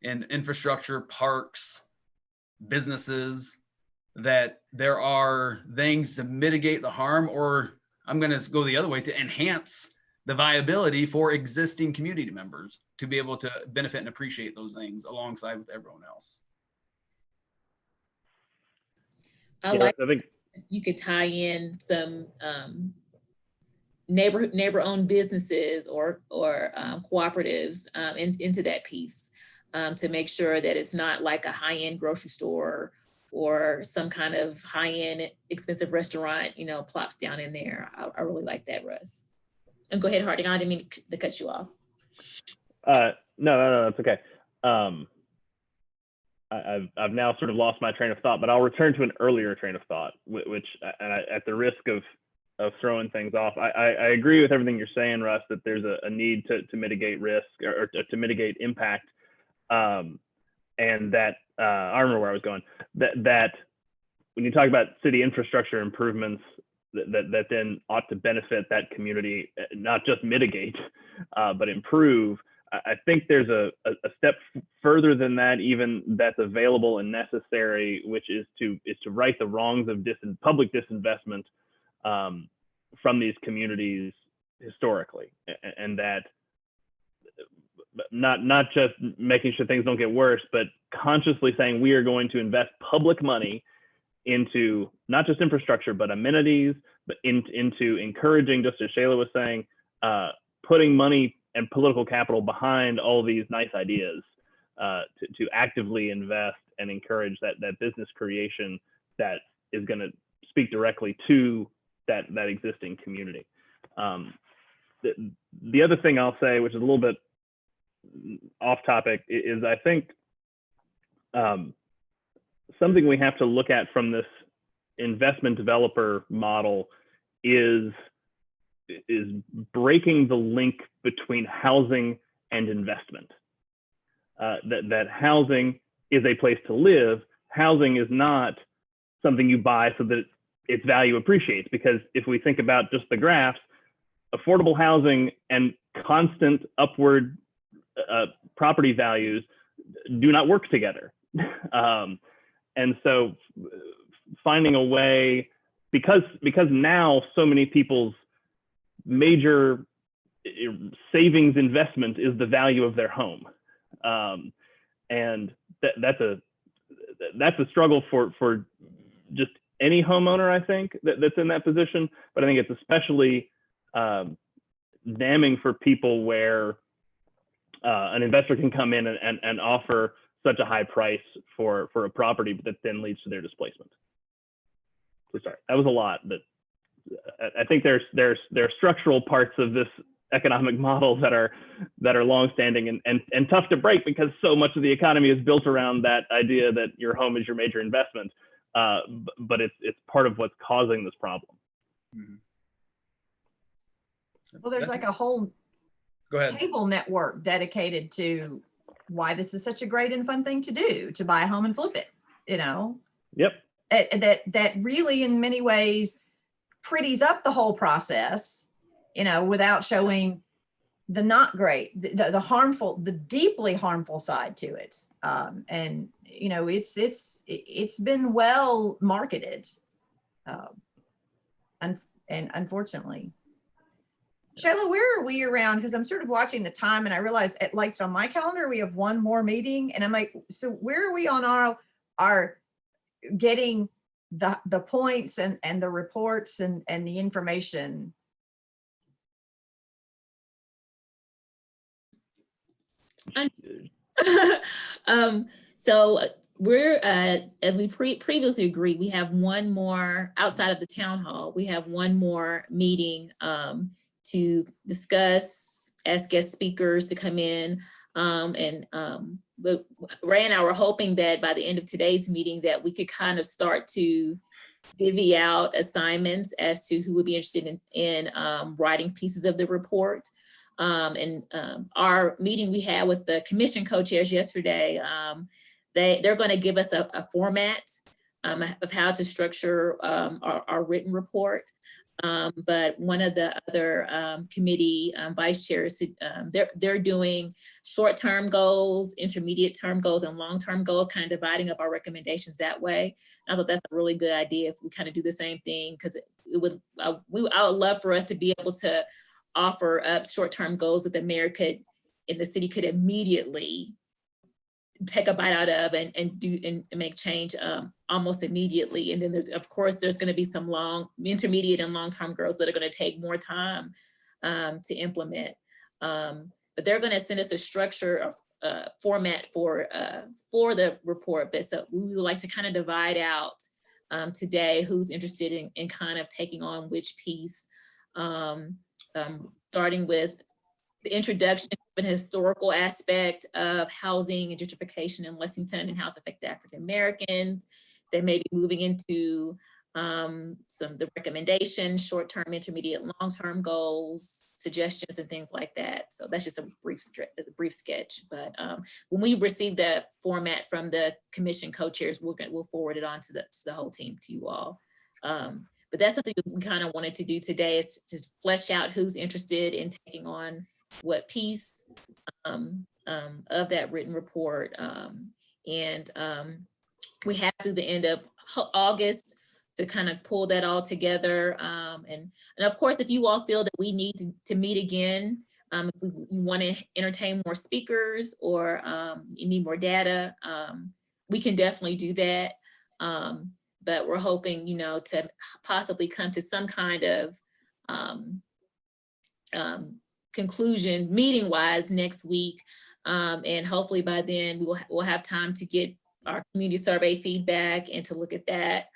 in infrastructure, parks, businesses, that there are things to mitigate the harm, or I'm going to go the other way, to enhance the viability for existing community members to be able to benefit and appreciate those things alongside with everyone else. I think you could tie in some neighbor-owned businesses or cooperatives into that piece to make sure that it's not like a high-end grocery store or some kind of high-end expensive restaurant, you know, plops down in there. I really like that, Russ. And go ahead, Harding. I didn't mean to cut you off. No, it's okay. I've now sort of lost my train of thought, but I'll return to an earlier train of thought, which at the risk of throwing things off, I agree with everything you're saying, Russ, that there's a need to mitigate risk or to mitigate impact. And that, I remember where I was going, that when you talk about city infrastructure improvements that then ought to benefit that community, not just mitigate, but improve, I think there's a step further than that, even, that's available and necessary, which is to right the wrongs of public disinvestment from these communities historically, and that not just making sure things don't get worse, but consciously saying we are going to invest public money into not just infrastructure, but amenities, but into encouraging, just as Shayla was saying, putting money and political capital behind all these nice ideas to actively invest and encourage that business creation that is going to speak directly to that existing community. The other thing I'll say, which is a little bit off topic, is I think something we have to look at from this investment developer model is breaking the link between housing and investment. That housing is a place to live. Housing is not something you buy so that its value appreciates, because if we think about just the graphs, affordable housing and constant upward property values do not work together. And so finding a way, because now so many people's major savings investment is the value of their home. And that's a struggle for just any homeowner, I think, that's in that position. But I think it's especially damning for people where an investor can come in and offer such a high price for a property that then leads to their displacement. So sorry, that was a lot, but I think there's structural parts of this economic model that are longstanding and tough to break, because so much of the economy is built around that idea that your home is your major investment. But it's part of what's causing this problem. Mm-hmm. Well, there's like a whole cable network dedicated to why this is such a great and fun thing to do, to buy a home and flip it, you know? Yep. That really in many ways pretties up the whole process, you know, without showing the not great, the harmful, the deeply harmful side to it. And, you know, it's been well marketed. And unfortunately, Shayla, where are we around? Because I'm sort of watching the time and I realize at lights on my calendar, we have one more meeting, and I'm like, so where are we on our getting the points and the reports and the information? So we're, as we previously agreed, we have one more outside of the town hall. We have one more meeting to discuss, ask guest speakers to come in. But Ray and I were hoping that by the end of today's meeting that we could kind of start to divvy out assignments as to who would be interested in writing pieces of the report. Our meeting we had with the commission co-chairs yesterday, they're going to give us a format of how to structure our written report. But one of the other committee vice chairs, they're doing short-term goals, intermediate-term goals, and long-term goals, kind of dividing up our recommendations that way. I thought that's a really good idea if we kind of do the same thing, because I would love for us to be able to offer up short-term goals that the mayor could, and the city could immediately take a bite out of and do and make change almost immediately. And then of course there's going to be some intermediate and long-term goals that are going to take more time to implement. But they're going to send us a structure of format for the report. But so we would like to kind of divide out today who's interested in kind of taking on which piece, starting with the introduction of an historical aspect of housing and gentrification in Lexington and how it's affected African Americans. They may be moving into the recommendations, short-term, intermediate, long-term goals, suggestions, and things like that. So that's just a brief sketch. But when we receive the format from the commission co-chairs, we'll forward it on to the whole team, to you all. But that's something we kind of wanted to do today, is to flesh out who's interested in taking on what piece of that written report. We have through the end of August to kind of pull that all together. And of course, if you all feel that we need to meet again, if you want to entertain more speakers or you need more data, we can definitely do that. But we're hoping, to possibly come to some kind of conclusion meeting wise next week. And hopefully by then we'll have time to get our community survey feedback and to look at that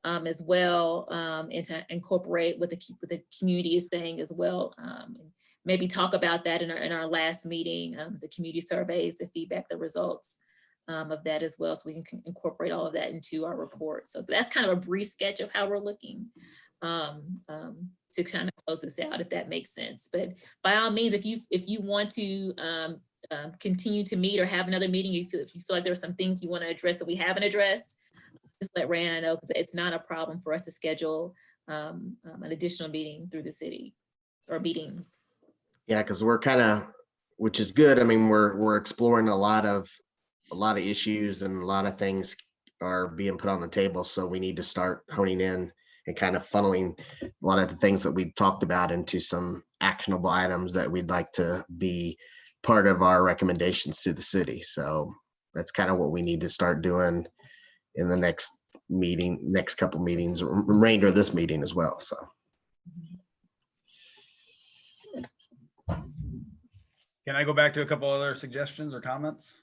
as well, and to incorporate what the community is saying as well. Maybe talk about that in our last meeting, the community surveys, the feedback, the results of that as well, so we can incorporate all of that into our report. So that's kind of a brief sketch of how we're looking to kind of close this out, if that makes sense. But by all means, if you want to continue to meet or have another meeting, if you feel like there's some things you want to address that we haven't addressed, just let Rana know, because it's not a problem for us to schedule an additional meeting through the city, or meetings. Yeah, because we're kind of, which is good. I mean, we're exploring a lot of issues, and a lot of things are being put on the table. So we need to start honing in and kind of funneling a lot of the things that we talked about into some actionable items that we'd like to be part of our recommendations to the city. So that's kind of what we need to start doing in the next couple meetings, remainder of this meeting as well. So. Can I go back to a couple other suggestions or comments?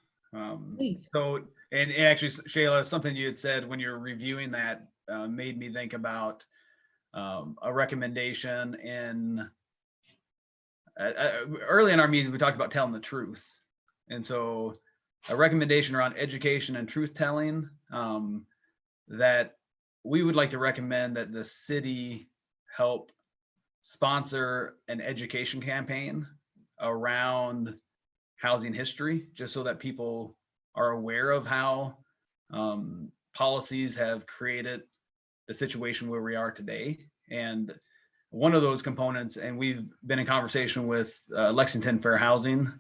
Please. So, and actually, Shayla, something you had said when you're reviewing that made me think about a recommendation in early in our meetings, we talked about telling the truth. And so a recommendation around education and truth telling, that we would like to recommend that the city help sponsor an education campaign around housing history, just so that people are aware of how policies have created the situation where we are today. And one of those components, and we've been in conversation with Lexington Fair Housing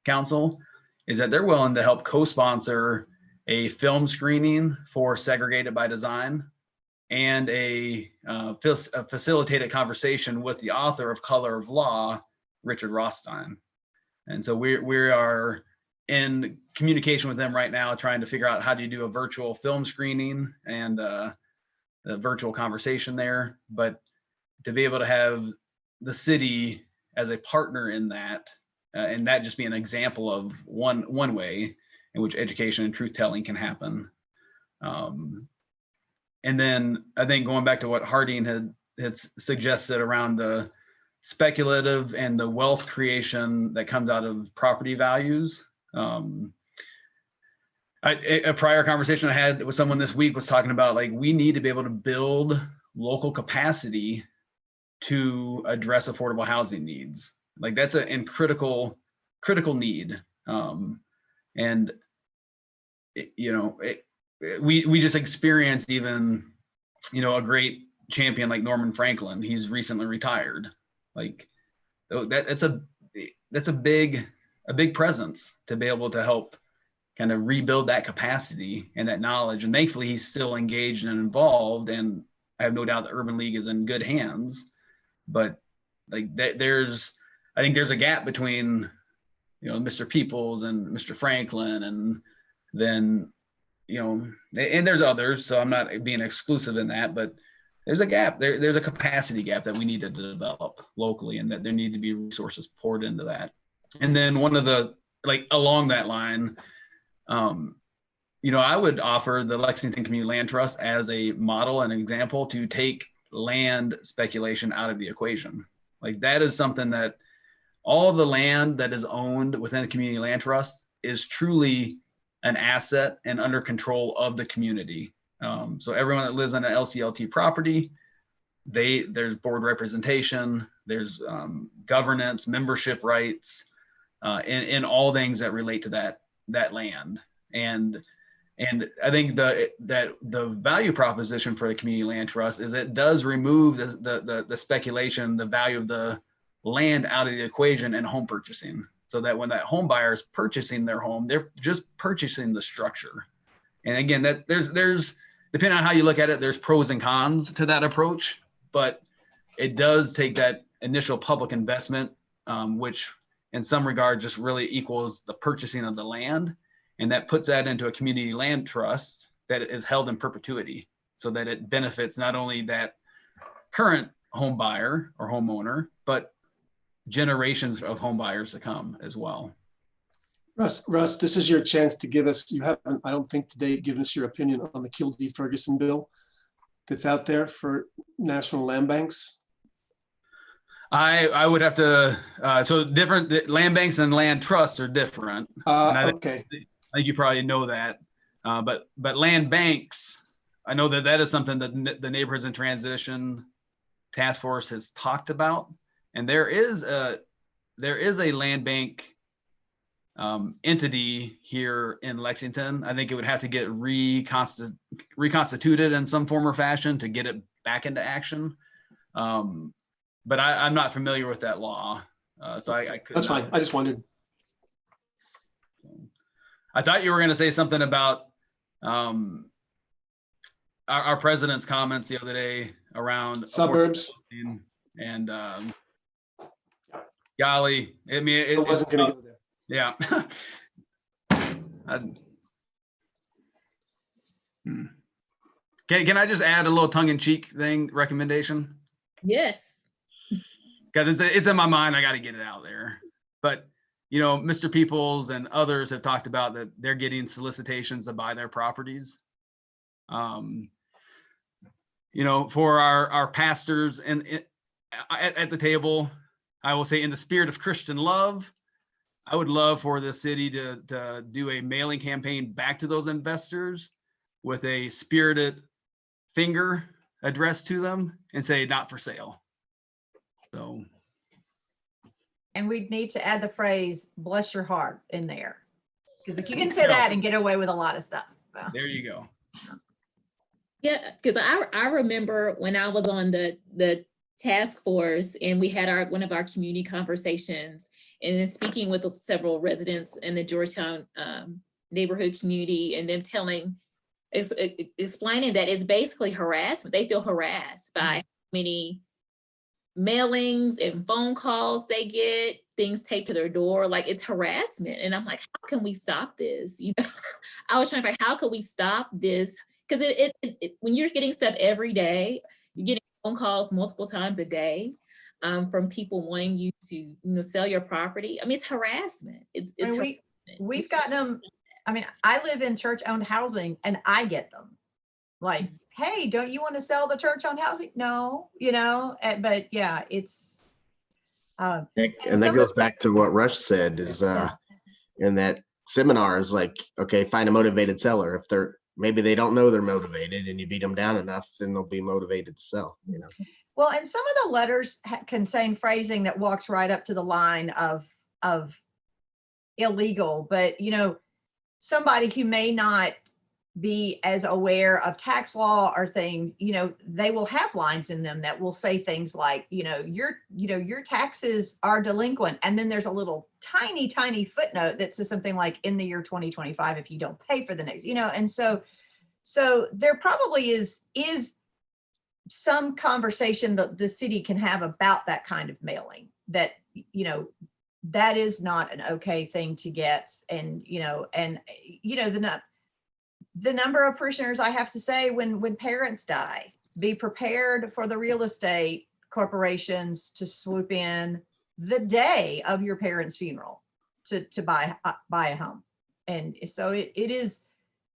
Council, is that they're willing to help co-sponsor a film screening for Segregated by Design and a facilitated conversation with the author of Color of Law, Richard Rothstein. And so we are in communication with them right now, trying to figure out how do you do a virtual film screening and a virtual conversation there. But to be able to have the city as a partner in that, and that just be an example of one way in which education and truth telling can happen. And then I think going back to what Harding had suggested around the speculative and the wealth creation that comes out of property values. A prior conversation I had with someone this week was talking about, like, we need to be able to build local capacity to address affordable housing needs. Like, that's a critical need. And we just experienced even, a great champion like Norman Franklin. He's recently retired. Like that's a big presence to be able to help kind of rebuild that capacity and that knowledge. And thankfully he's still engaged and involved. And I have no doubt the Urban League is in good hands, but like I think there's a gap between, Mr. Peoples and Mr. Franklin, and then, and there's others. So I'm not being exclusive in that, but there's a gap. There's a capacity gap that we need to develop locally, and that there need to be resources poured into that. And then one of the, like along that line, I would offer the Lexington Community Land Trust as a model and example to take land speculation out of the equation. Like that is something that all the land that is owned within a community land trust is truly an asset and under control of the community. So everyone that lives on an LCLT property, there's board representation, there's governance, membership rights, and all things that relate to that land. And I think that the value proposition for the community land trust is it does remove the speculation, the value of the land out of the equation and home purchasing, so that when that home buyer is purchasing their home, they're just purchasing the structure. And again, that there's depending on how you look at it, there's pros and cons to that approach, but it does take that initial public investment, which in some regard just really equals the purchasing of the land. And that puts that into a community land trust that is held in perpetuity, so that it benefits not only that current home buyer or homeowner, but generations of home buyers to come as well. Russ, this is your chance to give us, you haven't, I don't think today, given us your opinion on the Kildee-Ferguson bill that's out there for national land banks. I would have to, so different land banks and land trusts are different. Okay. I think you probably know that, but land banks, I know that is something that the Neighborhoods in Transition Task Force has talked about, and there is a land bank entity here in Lexington. I think it would have to get reconstituted in some form or fashion to get it back into action, but I'm not familiar with that law, so I could. That's fine. I just wondered. I thought you were going to say something about our president's comments the other day around suburbs and golly, I mean, I wasn't going to go there. Yeah. Can I just add a little tongue-in-cheek recommendation? Yes. Because it's in my mind, I got to get it out there. But Mr. Peoples and others have talked about that they're getting solicitations to buy their properties. For our pastors and at the table, I will say, in the spirit of Christian love, I would love for the city to do a mailing campaign back to those investors with a spirited finger addressed to them and say, not for sale. So. And we need to add the phrase, bless your heart, in there. Because you can say that and get away with a lot of stuff. So. There you go. Yeah, because I remember when I was on the task force and we had one of our community conversations, and then speaking with several residents in the Georgetown neighborhood community, and them explaining that it's basically harassment. They feel harassed by how many mailings and phone calls they get, things taped to their door, like it's harassment. And I'm like, how can we stop this? I was trying to find, how can we stop this? Because when you're getting stuff every day, you're getting phone calls multiple times a day from people wanting you to sell your property. I mean, it's harassment. We've gotten them. I mean, I live in church-owned housing and I get them. Like, hey, don't you want to sell the church-owned housing? No, but yeah, it's. And that goes back to what Rush said is in that seminar is like, okay, find a motivated seller. If maybe they don't know they're motivated and you beat them down enough, then they'll be motivated to sell, Well, and some of the letters contain phrasing that walks right up to the line of illegal, but somebody who may not be as aware of tax law or things, they will have lines in them that will say things like, your taxes are delinquent. And then there's a little tiny, tiny footnote that says something like in the year 2025, if you don't pay for the next, and so there probably is some conversation that the city can have about that kind of mailing, that, that is not an okay thing to get. And, the number of parishioners, I have to say, when parents die, be prepared for the real estate corporations to swoop in the day of your parents' funeral to buy a home. And so it's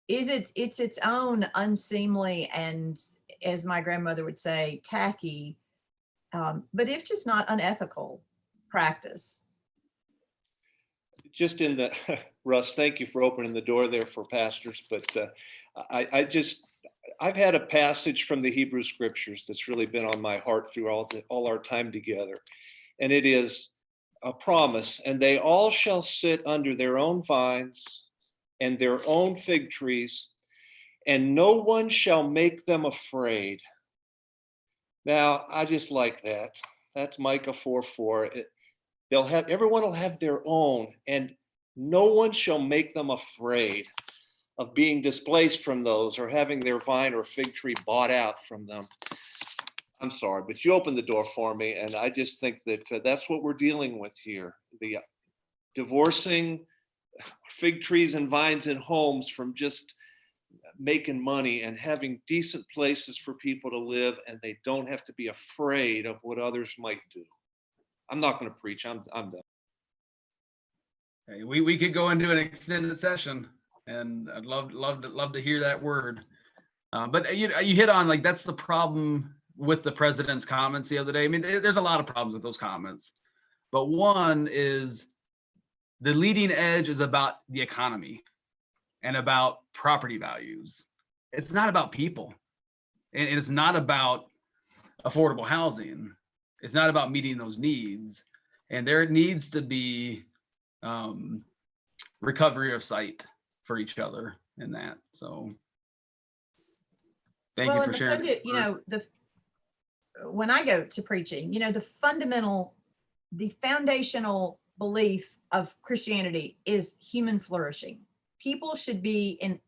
its own unseemly and, as my grandmother would say, tacky, but if just not unethical practice. Just in the, Russ, thank you for opening the door there for pastors, but I've had a passage from the Hebrew scriptures that's really been on my heart through all our time together. And it is a promise, and they all shall sit under their own vines and their own fig trees, and no one shall make them afraid. Now, I just like that. That's Micah 4:4. Everyone will have their own, and no one shall make them afraid of being displaced from those or having their vine or fig tree bought out from them. I'm sorry, but you opened the door for me, and I just think that that's what we're dealing with here. The divorcing fig trees and vines and homes from just making money and having decent places for people to live, and they don't have to be afraid of what others might do. I'm not going to preach. I'm done. Hey, we could go into an extended session, and I'd love to hear that word. But you hit on, like, that's the problem with the president's comments the other day. I mean, there's a lot of problems with those comments, but one is the leading edge is about the economy and about property values. It's not about people, and it's not about affordable housing. It's not about meeting those needs, and there needs to be recovery of sight for each other in that. So thank you for sharing. When I go to preaching, the foundational belief of Christianity is human flourishing. People should be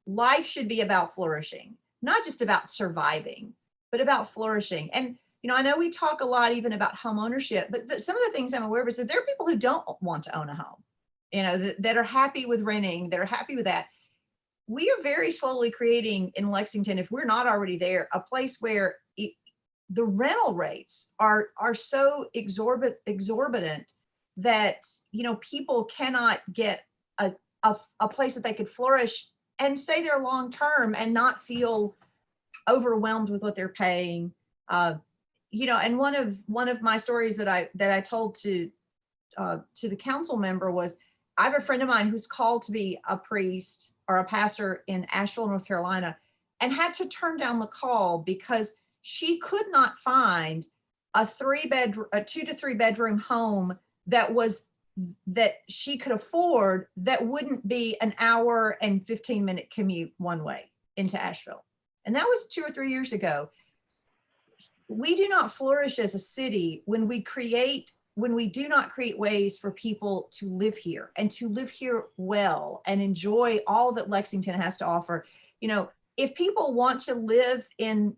life should be about flourishing, not just about surviving, but about flourishing. And I know we talk a lot even about home ownership, but some of the things I'm aware of is that there are people who don't want to own a home, that are happy with renting, that are happy with that. We are very slowly creating in Lexington, if we're not already there, a place where the rental rates are so exorbitant that, people cannot get a place that they could flourish and stay there long term and not feel overwhelmed with what they're paying. And one of my stories that I told to the council member was, I have a friend of mine who's called to be a priest or a pastor in Asheville, North Carolina, and had to turn down the call because she could not find a 2 to 3 bedroom home that she could afford that wouldn't be an hour and 15-minute commute one way into Asheville. And that was 2 or 3 years ago. We do not flourish as a city when we do not create ways for people to live here and to live here well and enjoy all that Lexington has to offer. If people want to live in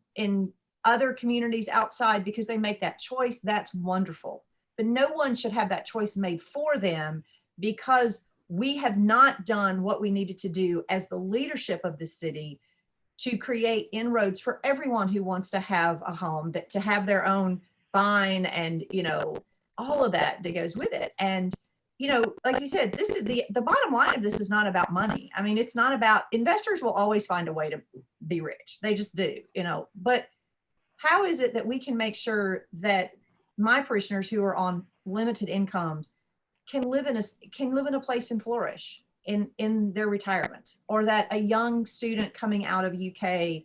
other communities outside because they make that choice, that's wonderful. But no one should have that choice made for them because we have not done what we needed to do as the leadership of the city to create inroads for everyone who wants to have a home, to have their own vine and, all of that goes with it. And, like you said, this is the bottom line of this is not about money. I mean, it's not about, investors will always find a way to be rich. They just do, but how is it that we can make sure that my parishioners who are on limited incomes can live in a place and flourish in their retirement, or that a young student coming out of UK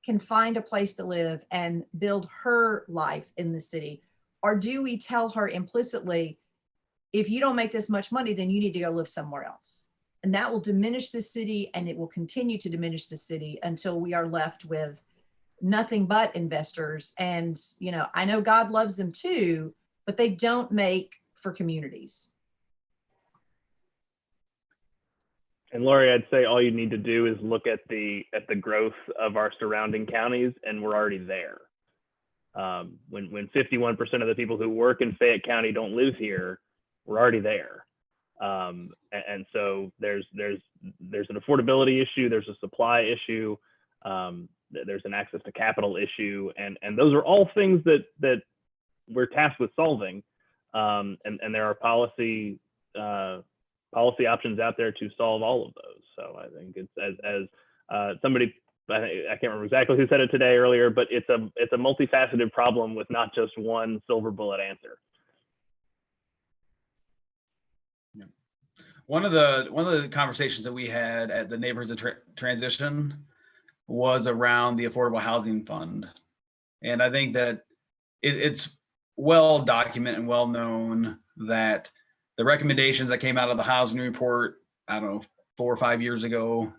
can find a place to live and build her life in the city? Or do we tell her implicitly, if you don't make this much money, then you need to go live somewhere else? And that will diminish the city, and it will continue to diminish the city until we are left with nothing but investors. And, you know, I know God loves them too, but they don't make for communities. And Lori, I'd say all you need to do is look at the growth of our surrounding counties, and we're already there. When 51% of the people who work in Fayette County don't live here, we're already there. And so there's an affordability issue, there's a supply issue, there's an access to capital issue, and those are all things that we're tasked with solving. And there are policy options out there to solve all of those. So I think it's as somebody, I can't remember exactly who said it today earlier, but it's a multifaceted problem with not just one silver bullet answer. Yeah. One of the conversations that we had at the Neighborhoods of Transition was around the Affordable Housing Fund. And I think that it's well documented and well known that the recommendations that came out of the housing report, I don't know, 4 or 5 years ago,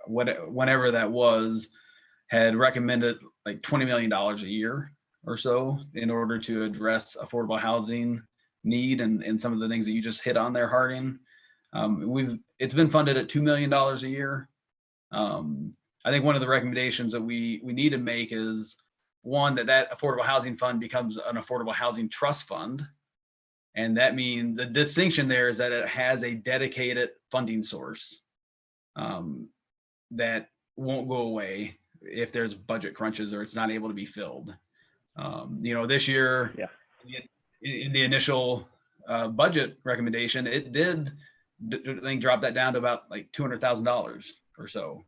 whenever that was, had recommended like $20 million a year or so in order to address affordable housing need and some of the things that you just hit on there, Harding. It's been funded at $2 million a year. I think one of the recommendations that we need to make is, one, that affordable housing fund becomes an affordable housing trust fund. And that means the distinction there is that it has a dedicated funding source that won't go away if there's budget crunches or it's not able to be filled. You know, this year, in the initial budget recommendation, it did, I think, drop that down to about like $200,000 or so.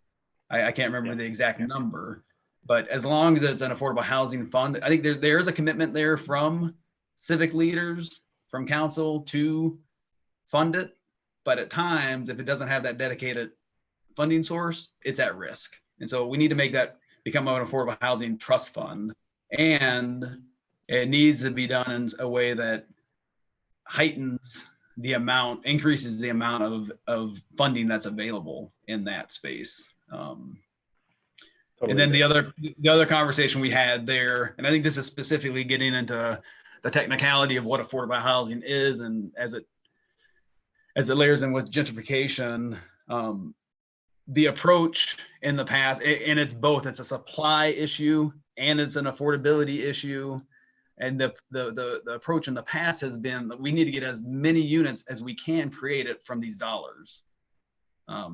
I can't remember the exact number, but as long as it's an affordable housing fund, I think there's a commitment there from civic leaders, from council to fund it. But at times, if it doesn't have that dedicated funding source, it's at risk. And so we need to make that become an affordable housing trust fund. And it needs to be done in a way that heightens the amount, increases the amount of funding that's available in that space. And then the other conversation we had there, and I think this is specifically getting into the technicality of what affordable housing is, and as it layers in with gentrification, the approach in the past, and it's both, it's a supply issue and it's an affordability issue. And the approach in the past has been that we need to get as many units as we can created from these dollars.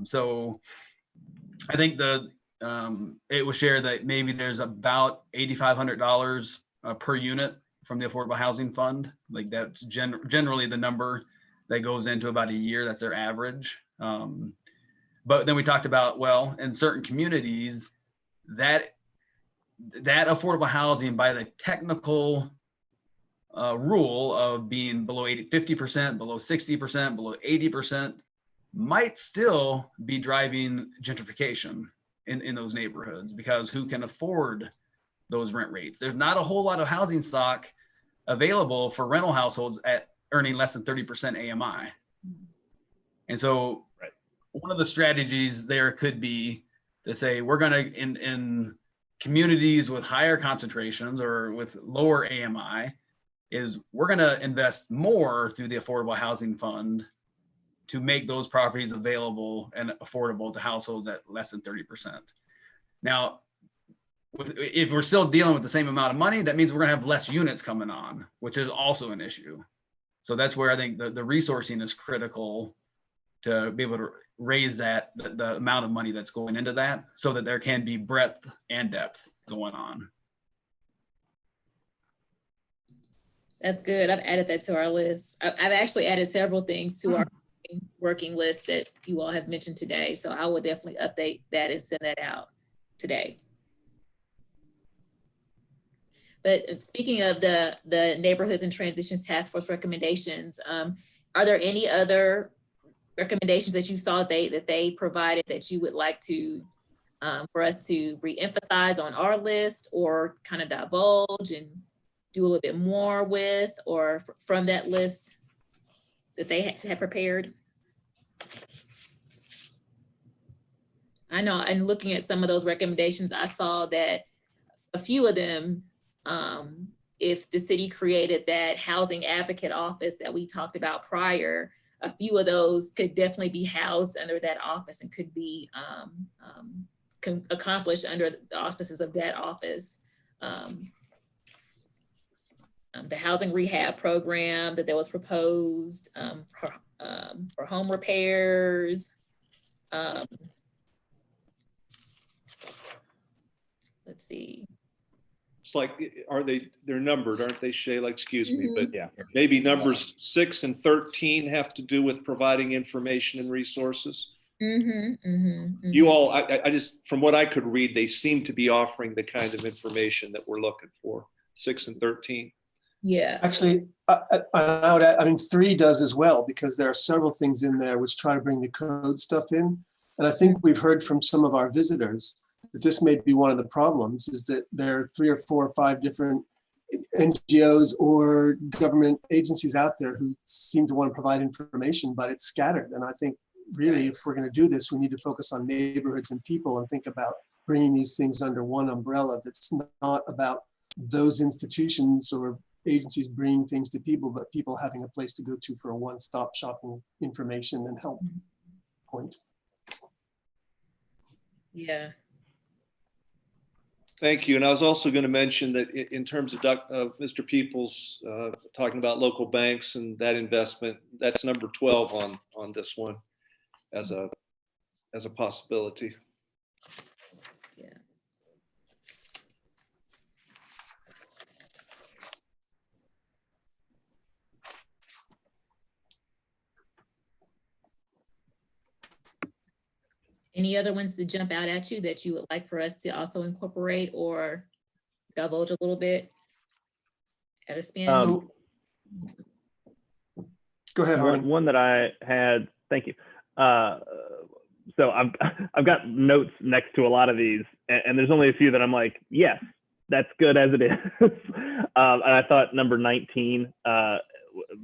So I think it was shared that maybe there's about $8,500 per unit from the Affordable Housing Fund. Like that's generally the number that goes into about a year. That's their average. But then we talked about, well, in certain communities, that affordable housing, by the technical rule of being below 50%, below 60%, below 80%, might still be driving gentrification in those neighborhoods, because who can afford those rent rates? There's not a whole lot of housing stock available for rental households at earning less than 30% AMI. And so one of the strategies there could be to say, we're going to, in communities with higher concentrations or with lower AMI, is we're going to invest more through the Affordable Housing Fund to make those properties available and affordable to households at less than 30%. Now, if we're still dealing with the same amount of money, that means we're going to have less units coming on, which is also an issue. So that's where I think the resourcing is critical to be able to raise the amount of money that's going into that, so that there can be breadth and depth going on. That's good. I've added that to our list. I've actually added several things to our working list that you all have mentioned today. So I will definitely update that and send that out today. But speaking of the Neighborhoods and Transitions Task Force recommendations, are there any other recommendations that you saw that they provided that you would like to for us to re-emphasize on our list, or kind of divulge and do a little bit more with, or from that list that they have prepared? I know, and looking at some of those recommendations, I saw that a few of them, if the city created that housing advocate office that we talked about prior, a few of those could definitely be housed under that office and could be accomplished under the auspices of that office. The housing rehab program that was proposed for home repairs. Let's see. It's like, they're numbered, aren't they, Shayla? Excuse me, but Yeah. maybe numbers 6 and 13 have to do with providing information and resources. You all, I just, from what I could read, they seem to be offering the kind of information that we're looking for, 6 and 13. Yeah. Actually, I would add, I mean, 3 does as well, because there are several things in there which try to bring the code stuff in. And I think we've heard from some of our visitors that this may be one of the problems, is that there are 3 or 4 or 5 different NGOs or government agencies out there who seem to want to provide information, but it's scattered. And I think really, if we're going to do this, we need to focus on neighborhoods and people and think about bringing these things under one umbrella. That's not about those institutions or agencies bringing things to people, but people having a place to go to for a one-stop shopping information and help point. Yeah. Thank you. And I was also going to mention that in terms of Mr. Peoples talking about local banks and that investment, that's number 12 on this one as a possibility. Yeah. Any other ones that jump out at you that you would like for us to also incorporate or divulge a little bit at a spin? Go ahead, Harding. One that I had, thank you. So I've got notes next to a lot of these, and there's only a few that I'm like, yes, that's good as it is. And I thought number 19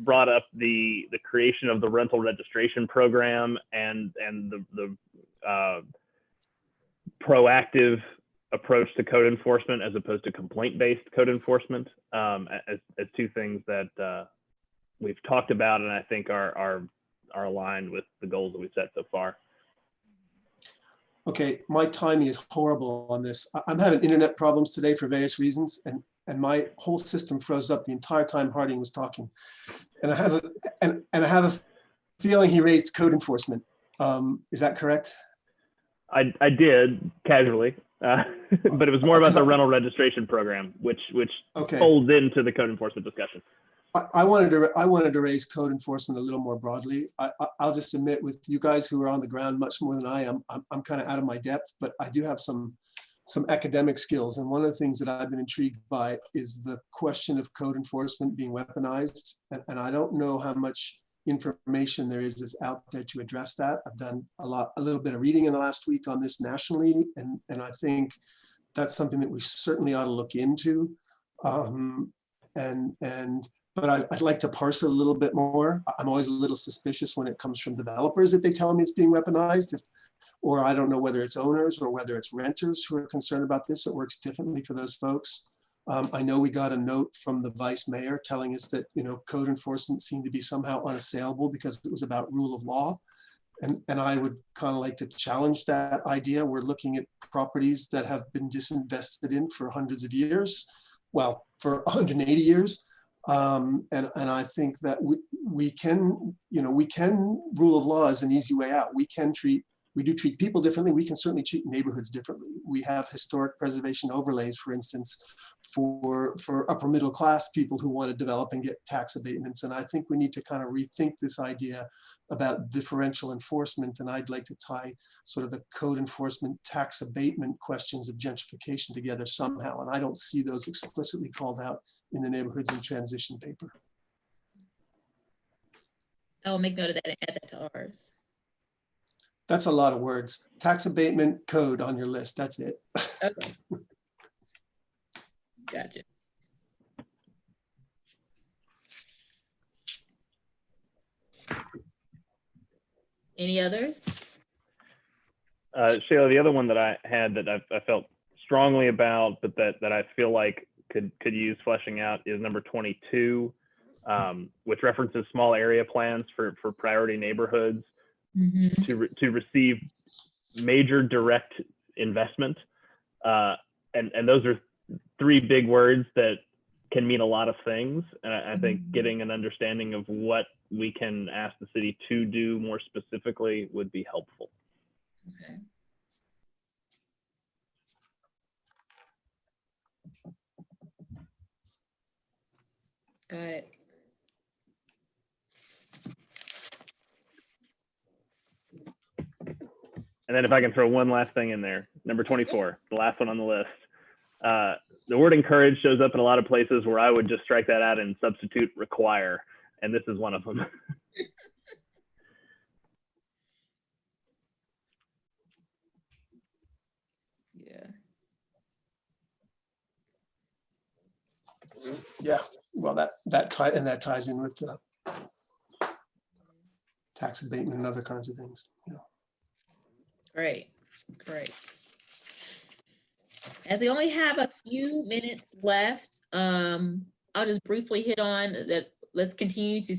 brought up the creation of the rental registration program and the proactive approach to code enforcement as opposed to complaint-based code enforcement as 2 things that we've talked about and I think are aligned with the goals that we've set so far. Okay, my timing is horrible on this. I'm having internet problems today for various reasons, and my whole system froze up the entire time Harding was talking. And I have a feeling he raised code enforcement. Is that correct? I did casually, but it was more about the rental registration program, which folds into the code enforcement discussion. I wanted to raise code enforcement a little more broadly. I'll just admit, with you guys who are on the ground much more than I am, I'm kind of out of my depth, but I do have some academic skills. And one of the things that I've been intrigued by is the question of code enforcement being weaponized. And I don't know how much information there is out there to address that. I've done a little bit of reading in the last week on this nationally, and I think that's something that we certainly ought to look into. But I'd like to parse it a little bit more. I'm always a little suspicious when it comes from developers that they tell me it's being weaponized, or I don't know whether it's owners or whether it's renters who are concerned about this. It works differently for those folks. I know we got a note from the vice mayor telling us that code enforcement seemed to be somehow unassailable because it was about rule of law. And I would kind of like to challenge that idea. We're looking at properties that have been disinvested in for hundreds of years, well, for 180 years. And I think that we can rule of law is an easy way out. We do treat people differently. We can certainly treat neighborhoods differently. We have historic preservation overlays, for instance, for upper middle class people who want to develop and get tax abatements. And I think we need to kind of rethink this idea about differential enforcement. And I'd like to tie sort of the code enforcement tax abatement questions of gentrification together somehow. And I don't see those explicitly called out in the neighborhoods in transition paper. I'll make note of that and add that to ours. That's a lot of words. Tax abatement code on your list. That's it. Okay. Gotcha. Any others? Shayla, the other one that I had that I felt strongly about, but that I feel like could use fleshing out is number 22, which references small area plans for priority neighborhoods to receive major direct investment. And those are 3 big words that can mean a lot of things. And I think getting an understanding of what we can ask the city to do more specifically would be helpful. Okay. Got it. And then if I can throw one last thing in there, number 24, the last one on the list. The word encourage shows up in a lot of places where I would just strike that out and substitute require. And this is one of them. Yeah. Yeah, well, that ties in with the tax abatement and other kinds of things. Yeah. Great. As we only have a few minutes left, I'll just briefly hit on that. Let's continue to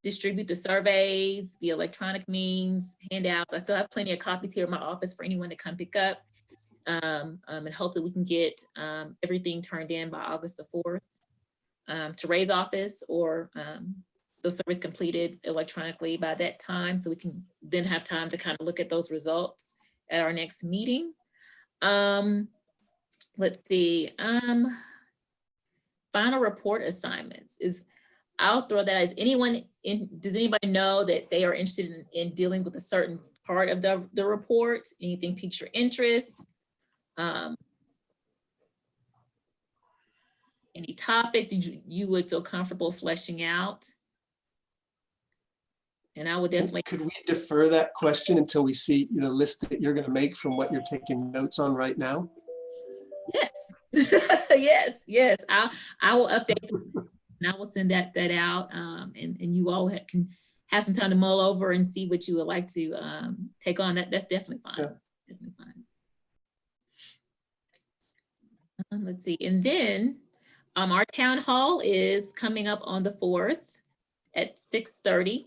distribute the surveys via electronic means, handouts. I still have plenty of copies here in my office for anyone to come pick up. And hopefully we can get everything turned in by August the 4th to Ray's office, or those surveys completed electronically by that time, so we can then have time to kind of look at those results at our next meeting. Let's see, final report assignments is, I'll throw that as does anybody know that they are interested in dealing with a certain part of the report? Anything piques your interest? Any topic that you would feel comfortable fleshing out? And I would definitely. Could we defer that question until we see the list that you're going to make from what you're taking notes on right now? Yes. yes. I will update and I will send that out. And you all can have some time to mull over and see what you would like to take on. That's definitely fine. Yeah. Definitely fine. Let's see. And then our town hall is coming up on the 4th at 6:30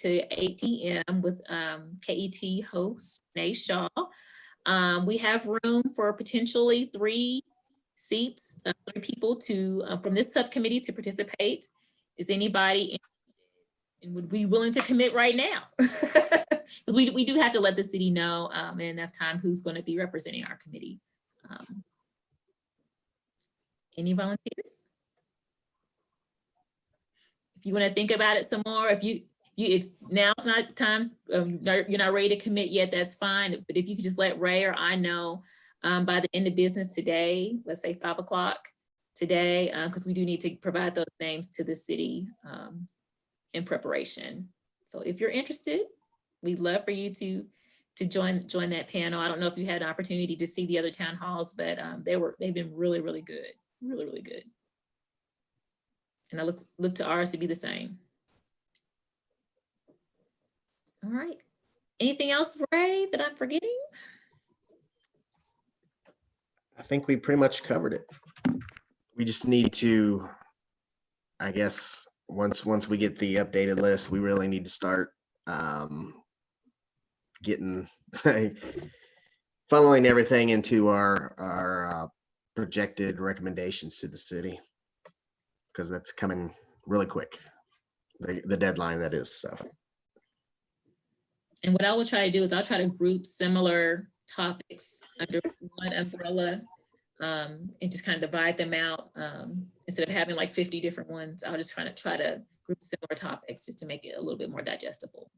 to 8 p.m. with KET host Renee Shaw. We have room for potentially 3 seats, 3 people to from this subcommittee to participate. Is anybody and would be willing to commit right now? Because we do have to let the city know in enough time who's going to be representing our committee. Any volunteers? If you want to think about it some more, if now's not time, you're not ready to commit yet, that's fine. But if you could just let Ray or I know by the end of business today, let's say 5 o'clock today, because we do need to provide those names to the city in preparation. So if you're interested, we'd love for you to join that panel. I don't know if you had an opportunity to see the other town halls, but they've been really, really good, really, really good. And I look to ours to be the same. All right. Anything else, Ray, that I'm forgetting? I think we pretty much covered it. We just need to, I guess, once we get the updated list, we really need to start getting funneling everything into our projected recommendations to the city, because that's coming really quick. The deadline, that is. So. And what I will try to do is I'll try to group similar topics under one umbrella and just kind of divide them out. Instead of having like 50 different ones, I'll just try to group similar topics just to make it a little bit more digestible.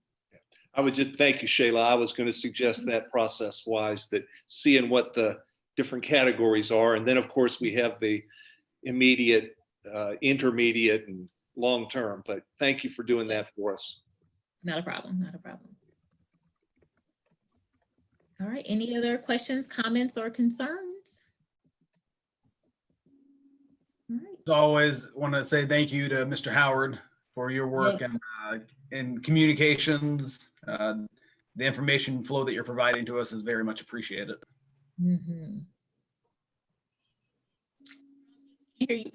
I would just thank you, Shayla. I was going to suggest that process-wise, that seeing what the different categories are. And then, of course, we have the immediate, intermediate, and long-term. But thank you for doing that for us. Not a problem. Not a problem. All right. Any other questions, comments, or concerns? All right. As always, want to say thank you to Mr. Howard for your work Yes. and in communications. the information flow that you're providing to us is very much appreciated. Mhm. Hear you.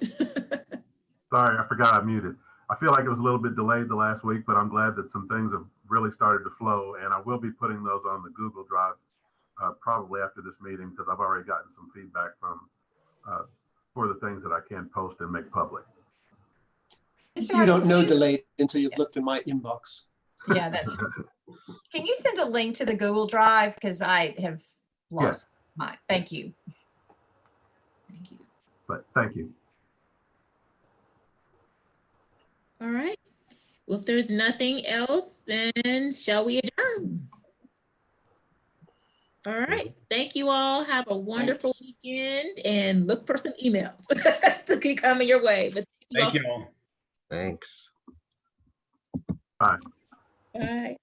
Sorry, I forgot I muted. I feel like it was a little bit delayed the last week, but I'm glad that some things have really started to flow, and I will be putting those on the Google Drive probably after this meeting, because I've already gotten some feedback from for the things that I can post and make public. You don't know delayed until you've looked in my inbox. Yeah, that's. Can you send a link to the Google Drive? Because I have lost mine. Thank you. Thank you. But thank you. All right. Well, if there's nothing else, then shall we adjourn? All right. Thank you all. Have a wonderful weekend and look for some emails to keep coming your way. But Thank you all. Thanks. Bye. Bye.